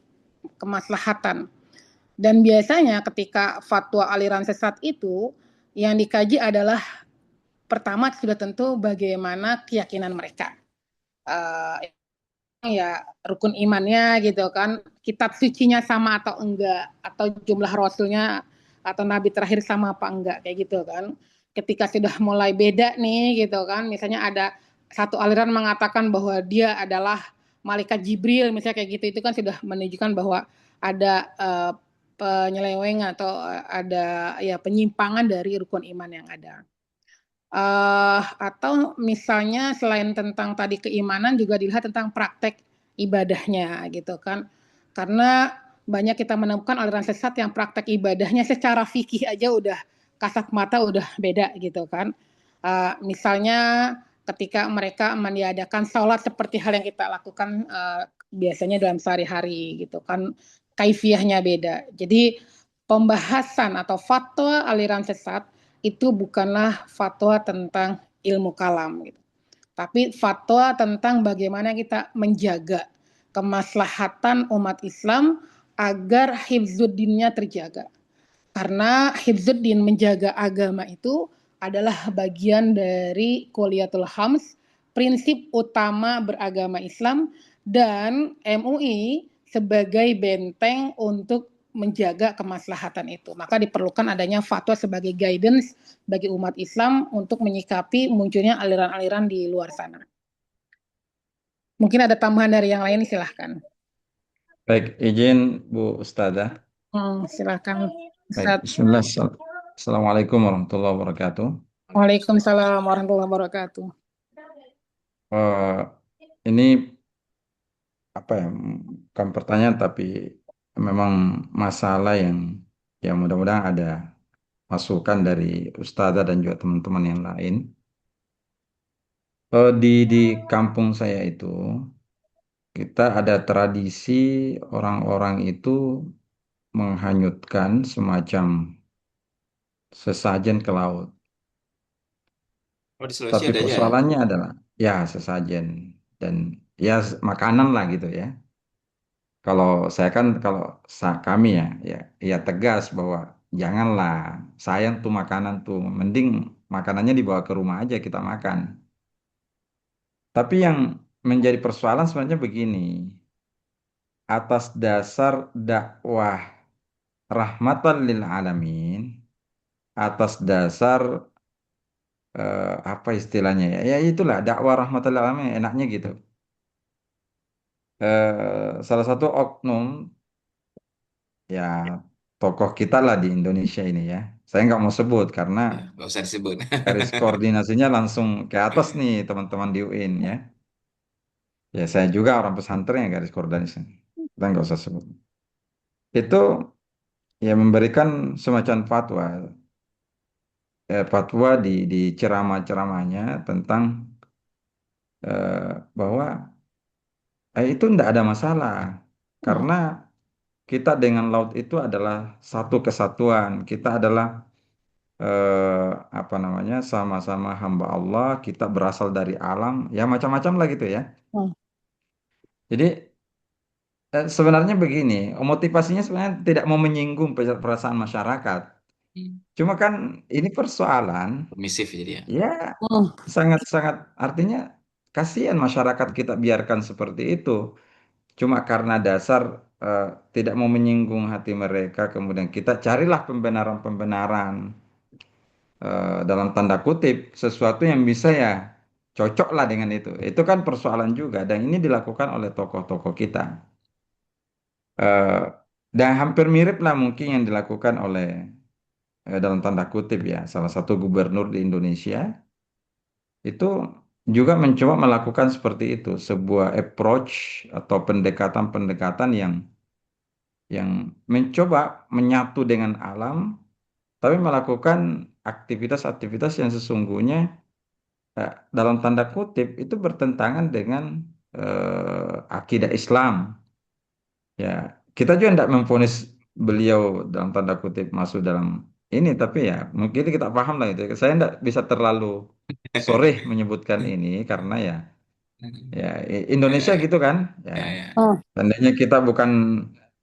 kemaslahatan. Dan biasanya ketika fatwa aliran sesat itu yang dikaji adalah pertama sudah tentu bagaimana keyakinan mereka. Ya rukun imannya gitu kan, kitab sucinya sama atau enggak, atau jumlah rasulnya atau nabi terakhir sama apa enggak, kayak gitu kan. Ketika sudah mulai beda nih gitu kan, misalnya ada satu aliran mengatakan bahwa dia adalah malaikat Jibril misalnya kayak gitu, itu kan sudah menunjukkan bahwa ada penyelewengan atau ada ya penyimpangan dari rukun iman yang ada. Atau misalnya selain tentang tadi keimanan juga dilihat tentang praktek ibadahnya gitu kan. Karena banyak kita menemukan aliran sesat yang praktek ibadahnya secara fikih aja udah kasat mata udah beda gitu kan. Misalnya ketika mereka meniadakan sholat seperti hal yang kita lakukan biasanya dalam sehari-hari gitu kan, kaifiahnya beda. Jadi pembahasan atau fatwa aliran sesat itu bukanlah fatwa tentang ilmu kalam gitu. Tapi fatwa tentang bagaimana kita menjaga kemaslahatan umat Islam agar hifzuddinnya terjaga. Karena hifzuddin menjaga agama itu adalah bagian dari kuliatul hams, prinsip utama beragama Islam, dan MUI sebagai benteng untuk menjaga kemaslahatan itu. Maka diperlukan adanya fatwa sebagai guidance bagi umat Islam untuk menyikapi munculnya aliran-aliran di luar sana. Mungkin ada tambahan dari yang lain, silahkan. Baik, izin Bu Ustazah. Silahkan. Baik, Ustaz. Bismillah. Assalamualaikum warahmatullahi wabarakatuh. Waalaikumsalam warahmatullahi wabarakatuh. Ini apa ya? Bukan pertanyaan tapi memang masalah yang mudah-mudahan ada masukan dari Ustazah dan juga teman-teman yang lain. Di kampung saya itu kita ada tradisi orang-orang itu menghanyutkan semacam sesajen ke laut. Oh, di Sulawesi Tapi ada aja ya? persoalannya adalah ya sesajen dan ya makanan lah gitu ya. Kalau saya kan kami ya tegas bahwa janganlah sayang tuh makanan tuh, mending makanannya dibawa ke rumah aja kita makan. Tapi yang menjadi persoalan sebenarnya begini, atas dasar dakwah rahmatan lil alamin, atas dasar apa istilahnya ya? Ya itulah dakwah rahmatil alamin enaknya gitu. Salah satu oknum ya tokoh kita lah di Indonesia ini ya. Saya nggak mau sebut karena Ya, nggak usah disebut. garis koordinasinya langsung ke atas nih teman-teman di UIN ya. Ya saya juga orang pesantren ya garis koordinasi. Kita nggak usah sebut. Itu ya memberikan semacam fatwa, fatwa di ceramah-ceramahnya tentang bahwa itu tidak ada masalah karena kita dengan laut itu adalah satu kesatuan. Kita adalah apa namanya sama-sama hamba Allah. Kita berasal dari alam, ya macam-macam lah gitu ya. Hmm. Jadi sebenarnya begini, motivasinya sebenarnya tidak mau menyinggung perasaan masyarakat. Cuma kan ini persoalan, Permisif jadi ya. ya Hmm. sangat-sangat artinya kasihan masyarakat kita biarkan seperti itu. Cuma karena dasar eh, tidak mau menyinggung hati mereka, kemudian kita carilah pembenaran-pembenaran dalam tanda kutip sesuatu yang bisa ya cocok lah dengan itu. Itu kan persoalan juga dan ini dilakukan oleh tokoh-tokoh kita. Eh, dan hampir mirip lah mungkin yang dilakukan oleh dalam tanda kutip ya salah satu gubernur di Indonesia itu juga mencoba melakukan seperti itu, sebuah approach atau pendekatan-pendekatan yang mencoba menyatu dengan alam, tapi melakukan aktivitas-aktivitas yang sesungguhnya dalam tanda kutip itu bertentangan dengan akidah Islam. Ya, kita juga tidak memvonis beliau dalam tanda kutip masuk dalam ini, tapi ya mungkin kita paham lah itu. Saya tidak bisa terlalu soreh menyebutkan ini karena ya Indonesia gitu kan, ya. Ya, ya. Hmm. Tandanya kita bukan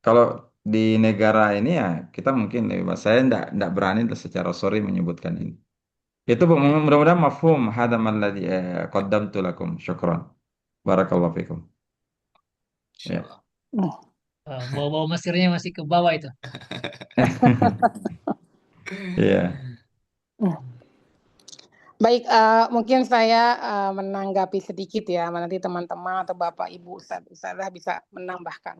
kalau di negara ini ya kita mungkin saya tidak berani secara sorry menyebutkan ini. Itu mudah-mudahan mafhum hadza alladzi qaddamtu lakum. Syukran. Barakallahu fikum. Ya. Insyaallah. Bau-bau Mesirnya masih ke bawah itu. Iya. Hmm. Baik, mungkin saya menanggapi sedikit ya, nanti teman-teman atau Bapak Ibu Ustadzah bisa menambahkan.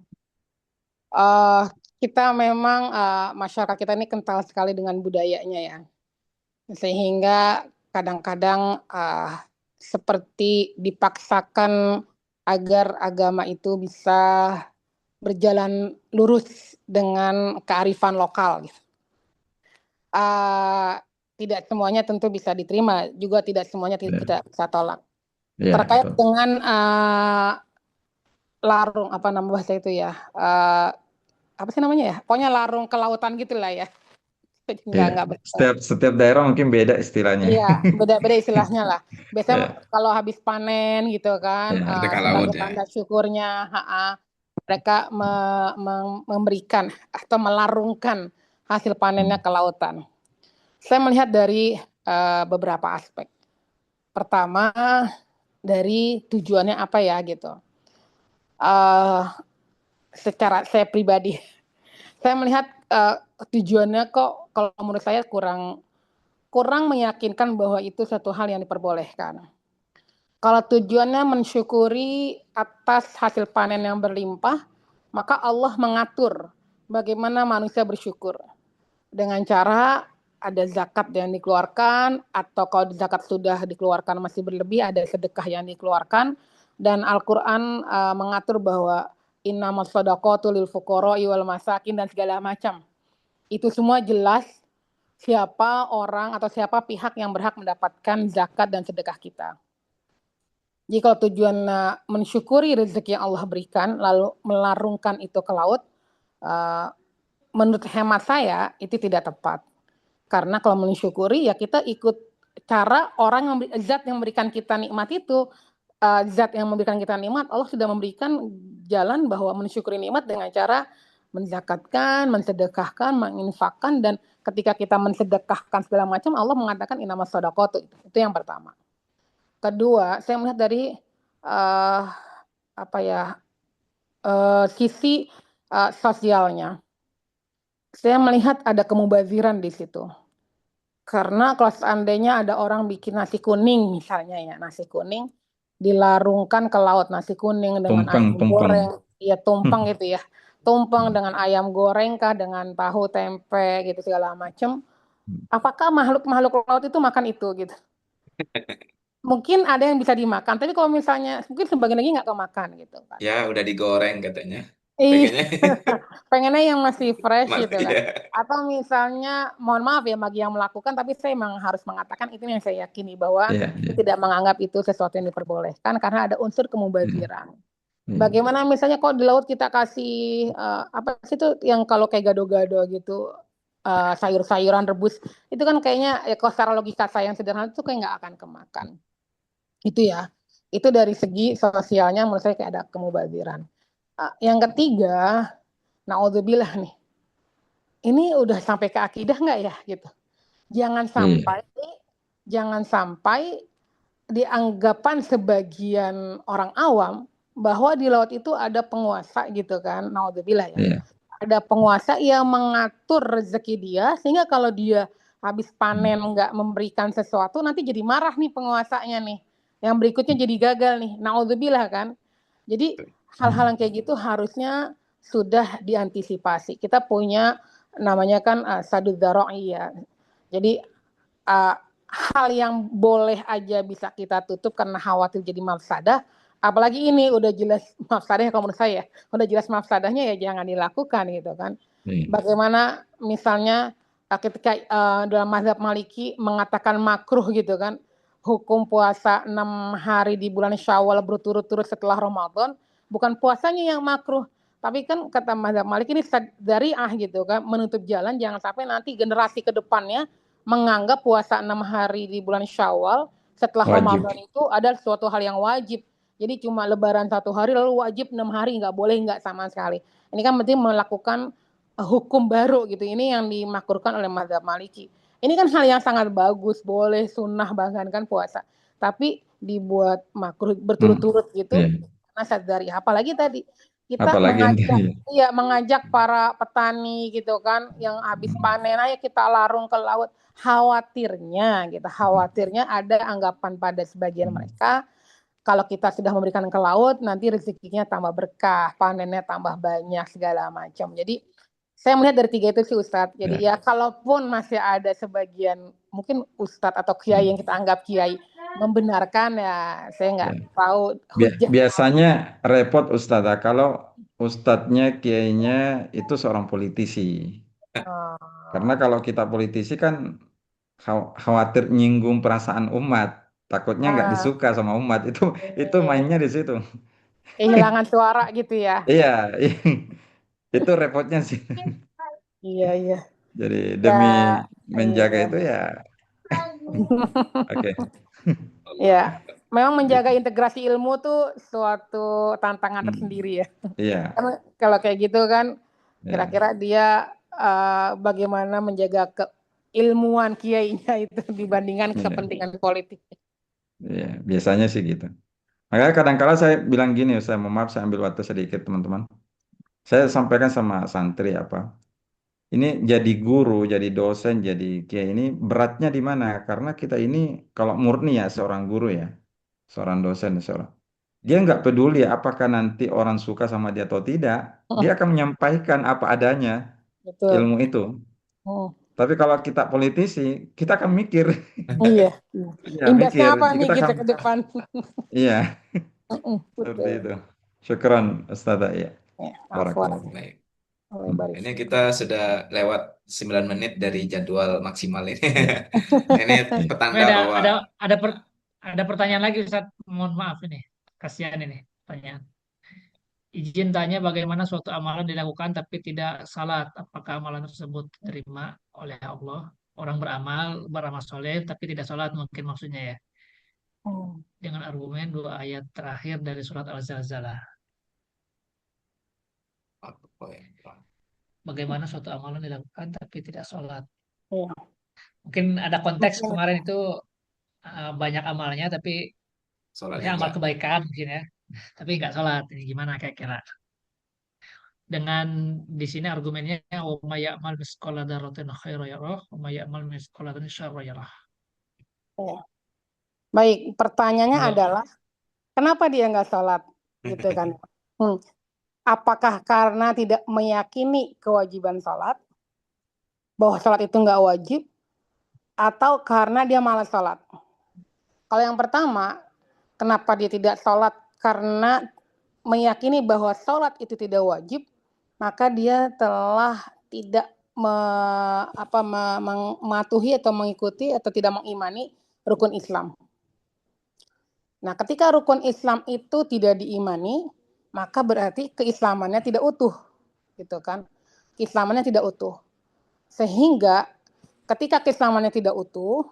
Kita memang masyarakat kita ini kental sekali dengan budayanya ya, sehingga kadang-kadang seperti dipaksakan agar agama itu bisa berjalan lurus dengan kearifan lokal. Tidak semuanya tentu bisa diterima, juga tidak semuanya kita bisa tolak. Iya, Terkait betul. dengan larung, apa nama bahasa itu ya, apa sih namanya ya, pokoknya larung kelautan gitulah ya. Iya. Nggak Setiap daerah mungkin beda istilahnya. Iya, beda-beda istilahnya lah. Biasanya Iya, kalau habis panen gitu kan, iya. Merdeka laut sebagai ya. tanda syukurnya, mereka memberikan atau melarungkan hasil panennya ke lautan. Saya melihat dari beberapa aspek. Pertama, dari tujuannya apa ya gitu. Secara saya pribadi, saya melihat tujuannya kok kalau menurut saya kurang meyakinkan bahwa itu satu hal yang diperbolehkan. Kalau tujuannya mensyukuri atas hasil panen yang berlimpah, maka Allah mengatur bagaimana manusia bersyukur. Dengan cara ada zakat yang dikeluarkan, atau kalau zakat sudah dikeluarkan masih berlebih, ada sedekah yang dikeluarkan. Dan Al-Quran mengatur bahwa innamas shadaqatu lil fuqara'i wal masakin dan segala macam. Itu semua jelas siapa orang atau siapa pihak yang berhak mendapatkan zakat dan sedekah kita. Jadi kalau tujuan mensyukuri rezeki yang Allah berikan, lalu melarungkan itu ke laut, menurut hemat saya itu tidak tepat. Karena kalau mensyukuri ya kita ikut cara orang yang zat yang memberikan kita nikmat itu, zat yang memberikan kita nikmat, Allah sudah memberikan jalan bahwa mensyukuri nikmat dengan cara menzakatkan, mensedekahkan, menginfakkan, dan ketika kita mensedekahkan segala macam, Allah mengatakan innamas shadaqatu. Itu yang pertama. Kedua, saya melihat dari sisi sosialnya. Saya melihat ada kemubaziran di situ. Karena kalau seandainya ada orang bikin nasi kuning misalnya ya, nasi kuning dilarungkan ke laut, nasi kuning dengan Tumpeng, ayam tumpeng. goreng, ya tumpeng gitu ya. Tumpeng dengan ayam goreng kah, dengan tahu tempe gitu segala macam. Apakah makhluk-makhluk laut itu makan itu gitu? Mungkin ada yang bisa dimakan, tapi kalau misalnya mungkin sebagian lagi nggak kemakan gitu kan. Ya, udah digoreng katanya. Ih, Pengennya pengennya yang masih fresh gitu masih kan. ya. Atau misalnya, mohon maaf ya bagi yang melakukan, tapi saya memang harus mengatakan itu yang saya yakini bahwa Iya, saya iya. tidak menganggap itu sesuatu yang diperbolehkan karena ada unsur Iya, kemubaziran. iya. Bagaimana misalnya kok di laut kita kasih apa sih itu yang kalau kayak gado-gado gitu, sayur-sayuran rebus, itu kan kayaknya ya kalau secara logika saya yang sederhana itu kayak nggak akan kemakan. Itu ya. Itu dari segi sosialnya menurut saya kayak ada kemubaziran. Yang ketiga, naudzubillah nih. Ini udah sampai ke akidah nggak ya gitu. Jangan Iya, sampai jangan sampai dianggapan sebagian orang awam bahwa di laut itu ada penguasa gitu kan. Naudzubillah ya. iya. Ada penguasa yang mengatur rezeki dia sehingga kalau dia habis panen nggak memberikan sesuatu nanti jadi marah nih penguasanya nih. Yang berikutnya jadi gagal nih. Naudzubillah kan. Jadi hal-hal yang kayak gitu harusnya sudah diantisipasi. Kita punya namanya kan sadud dzara'i ya. Jadi uh, hal yang boleh aja bisa kita tutup karena khawatir jadi mafsadah. Apalagi ini udah jelas mafsadahnya kalau menurut saya, udah jelas mafsadahnya ya jangan dilakukan gitu kan. Iya. Bagaimana misalnya ketika dalam mazhab Maliki mengatakan makruh gitu kan, hukum puasa 6 hari di bulan Syawal berturut-turut setelah Ramadan, bukan puasanya yang makruh, tapi kan kata mazhab Maliki ini dzari'ah gitu kan, menutup jalan jangan sampai nanti generasi ke depannya menganggap puasa 6 hari di bulan Syawal setelah Wajib. Ramadan itu adalah suatu hal yang wajib. Jadi cuma Lebaran 1 hari lalu wajib 6 hari, nggak boleh nggak sama sekali. Ini kan berarti melakukan hukum baru gitu. Ini yang dimakruhkan oleh mazhab Maliki. Ini kan hal yang sangat bagus, boleh sunnah bahkan kan puasa. Tapi dibuat makruh berturut-turut gitu, Iya. karena sadari. Apalagi tadi kita Apalagi yang mengajak, tadi. ya mengajak para petani gitu kan, yang habis panen ayo kita larung ke laut. Khawatirnya gitu, khawatirnya ada anggapan pada sebagian mereka kalau kita sudah memberikan ke laut nanti rezekinya tambah berkah, panennya tambah banyak segala macam. Jadi saya melihat dari tiga itu sih Ustadz. Jadi Ya. ya kalaupun masih ada sebagian mungkin Ustadz atau kiai yang kita anggap kiai membenarkan ya saya nggak Ya. tahu hujah. Biasanya repot Ustazah kalau Ustadznya, kiainya itu seorang politisi. Karena Oh, kalau kita politisi kan khawatir nyinggung perasaan umat, takutnya nggak ah, disuka sama umat. Itu mainnya di situ. kehilangan suara gitu ya. Iya, itu repotnya sih. Iya iya. Jadi Ya demi menjaga iya. itu ya, oke. Ya, memang menjaga Gitu. integrasi ilmu tuh suatu tantangan Hmm. tersendiri ya. Iya, Karena kalau kayak gitu kan, iya, kira-kira dia bagaimana menjaga keilmuan kiainya itu dibandingkan iya, kepentingan politik. iya. Biasanya sih gitu. Makanya kadang-kala saya bilang gini, saya mohon maaf saya ambil waktu sedikit teman-teman. Saya sampaikan sama santri apa. Ini jadi guru, jadi dosen, jadi kiai ini beratnya di mana? Karena kita ini kalau murni ya seorang guru ya, seorang dosen, seorang dia nggak peduli apakah nanti orang suka sama dia atau tidak, dia akan menyampaikan apa adanya Betul. ilmu itu. Hmm. Tapi kalau kita politisi, kita akan mikir, Iya. ya Imbasnya mikir, apa nih kita kita akan, ke depan? iya seperti Betul. itu. Syukran Ustazah ya, Ya, barakallahu. afwan. Baik. Allah Hmm. barik Ini fiik. kita sudah lewat 9 menit dari jadwal maksimal ini. Ya, Ini Ini petanda bahwa ada ada pertanyaan lagi Ustaz. Mohon maaf ini. Kasihan ini pertanyaan. Izin tanya bagaimana suatu amalan dilakukan tapi tidak salat. Apakah amalan tersebut diterima oleh Allah? Orang beramal soleh tapi tidak salat mungkin maksudnya ya. Hmm. Dengan argumen dua ayat terakhir dari surat Al-Zalzalah. Bagaimana suatu amalan dilakukan tapi tidak sholat. Iya. Mungkin ada konteks Mungkin kemarin itu banyak amalnya tapi sholatnya ya amal enggak. kebaikan mungkin ya. Tapi nggak sholat. Ini gimana kira-kira? dengan di sini argumennya wa may ya'mal misqala dzarratin khairan yarah wa may ya'mal misqala dzarratin syarran yarah. Ya. Baik, pertanyaannya Monggo. adalah kenapa dia nggak sholat, gitu kan? Apakah karena tidak meyakini kewajiban sholat, bahwa sholat itu nggak wajib, atau karena dia malas sholat? Kalau yang pertama, kenapa dia tidak sholat karena meyakini bahwa sholat itu tidak wajib, maka dia telah tidak mematuhi atau mengikuti atau tidak mengimani rukun Islam. Nah, ketika rukun Islam itu tidak diimani, maka berarti keislamannya tidak utuh, gitu kan? Keislamannya tidak utuh. Sehingga ketika keislamannya tidak utuh,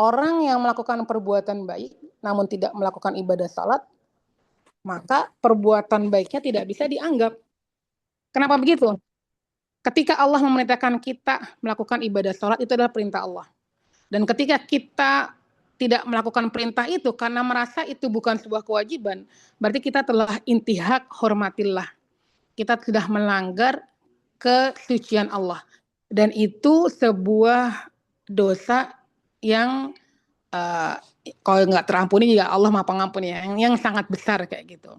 orang yang melakukan perbuatan baik namun tidak melakukan ibadah salat, maka perbuatan baiknya tidak bisa dianggap. Kenapa begitu? Ketika Allah memerintahkan kita melakukan ibadah salat, itu adalah perintah Allah. Dan ketika kita tidak melakukan perintah itu karena merasa itu bukan sebuah kewajiban, berarti kita telah intihak hormatillah. Kita sudah melanggar kesucian Allah. Dan itu sebuah dosa yang kalau nggak terampuni juga Allah Maha Pengampun ya, yang sangat besar kayak gitu.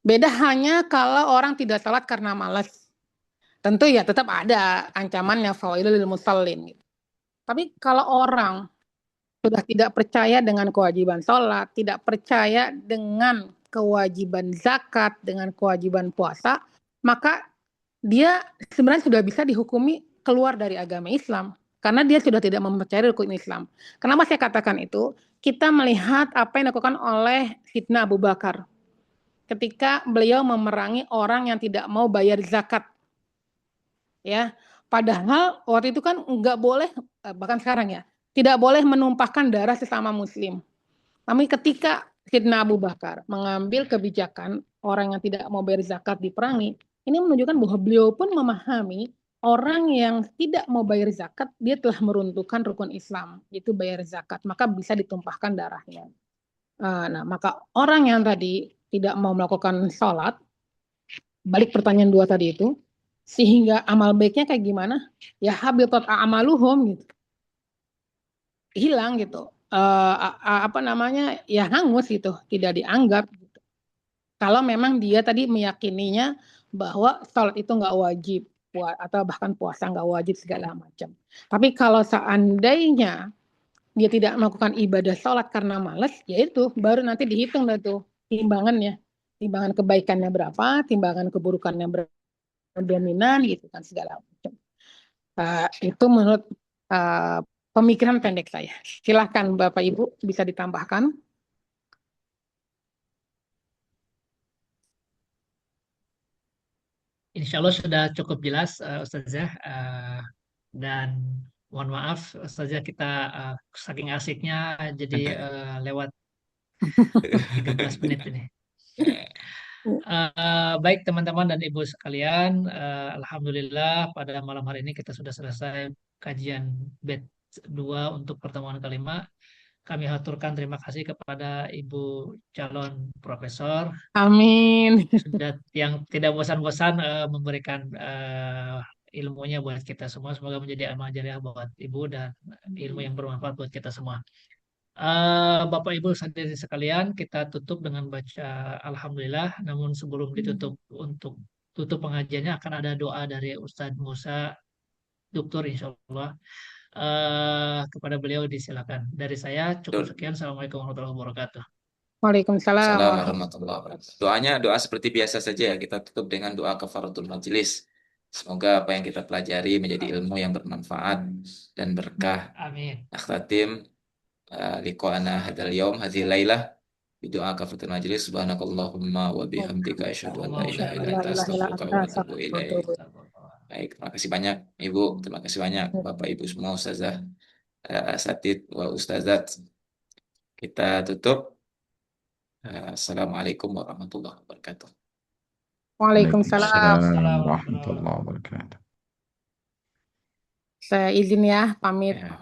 Beda hanya kalau orang tidak salat karena malas. Tentu ya tetap ada ancamannya fawailul lil musallin gitu. Tapi kalau orang sudah tidak percaya dengan kewajiban sholat, tidak percaya dengan kewajiban zakat, dengan kewajiban puasa, maka dia sebenarnya sudah bisa dihukumi keluar dari agama Islam. Karena dia sudah tidak mempercayai rukun Islam. Kenapa saya katakan itu? Kita melihat apa yang dilakukan oleh Sidna Abu Bakar. Ketika beliau memerangi orang yang tidak mau bayar zakat. Ya, padahal waktu itu kan nggak boleh, bahkan sekarang ya, tidak boleh menumpahkan darah sesama muslim. Tapi ketika Sidna Abu Bakar mengambil kebijakan orang yang tidak mau bayar zakat diperangi, ini menunjukkan bahwa beliau pun memahami orang yang tidak mau bayar zakat, dia telah meruntuhkan rukun Islam, yaitu bayar zakat, maka bisa ditumpahkan darahnya. Nah, maka orang yang tadi tidak mau melakukan sholat, balik pertanyaan 2 tadi itu, sehingga amal baiknya kayak gimana? Ya habitat a'maluhum gitu. Hilang gitu. Ya hangus gitu, tidak dianggap gitu. Kalau memang dia tadi meyakininya bahwa sholat itu nggak wajib atau bahkan puasa nggak wajib segala macam. Tapi kalau seandainya dia tidak melakukan ibadah sholat karena malas, ya itu baru nanti dihitung tuh timbangannya, timbangan kebaikannya berapa, timbangan keburukannya berapa, dominan gitu kan segala macam. Itu menurut pemikiran pendek saya. Silahkan Bapak Ibu bisa ditambahkan. Insya Allah sudah cukup jelas, Ustazah. Dan mohon maaf, Ustazah, kita saking asiknya jadi lewat 13 menit ini. Baik teman-teman dan ibu sekalian, alhamdulillah pada malam hari ini kita sudah selesai kajian batch 2 untuk pertemuan kelima. Kami haturkan terima kasih kepada Ibu calon profesor. Amin. Sudah yang tidak bosan-bosan memberikan ilmunya buat kita semua. Semoga menjadi amal jariah buat Ibu dan ilmu yang bermanfaat buat kita semua. Bapak Ibu hadirin sekalian, kita tutup dengan baca Alhamdulillah. Namun sebelum ditutup, untuk tutup pengajiannya akan ada doa dari Ustadz Musa, Doktor insya Allah. Kepada beliau disilakan. Dari saya cukup sekian. Assalamualaikum warahmatullahi wabarakatuh. Waalaikumsalam Assalamualaikum warahmatullahi wabarakatuh. Doanya doa seperti biasa saja ya. Kita tutup dengan doa kafaratul majelis. Semoga apa yang kita pelajari menjadi ilmu yang bermanfaat dan berkah. Amin. Akhtatim liqa'ana hadzal yaum hadhihi lailah bidoa kafaratul majelis. Subhanakallahumma wa bihamdika asyhadu an la ilaha illa anta astaghfiruka wa atubu ilaik. Baik, terima kasih banyak Ibu, terima kasih banyak Bapak Ibu semua, Ustazah, asatid wa ustazat. Kita tutup. Assalamualaikum warahmatullahi wabarakatuh. Waalaikumsalam warahmatullahi wabarakatuh. Saya izin ya, pamit. Ya.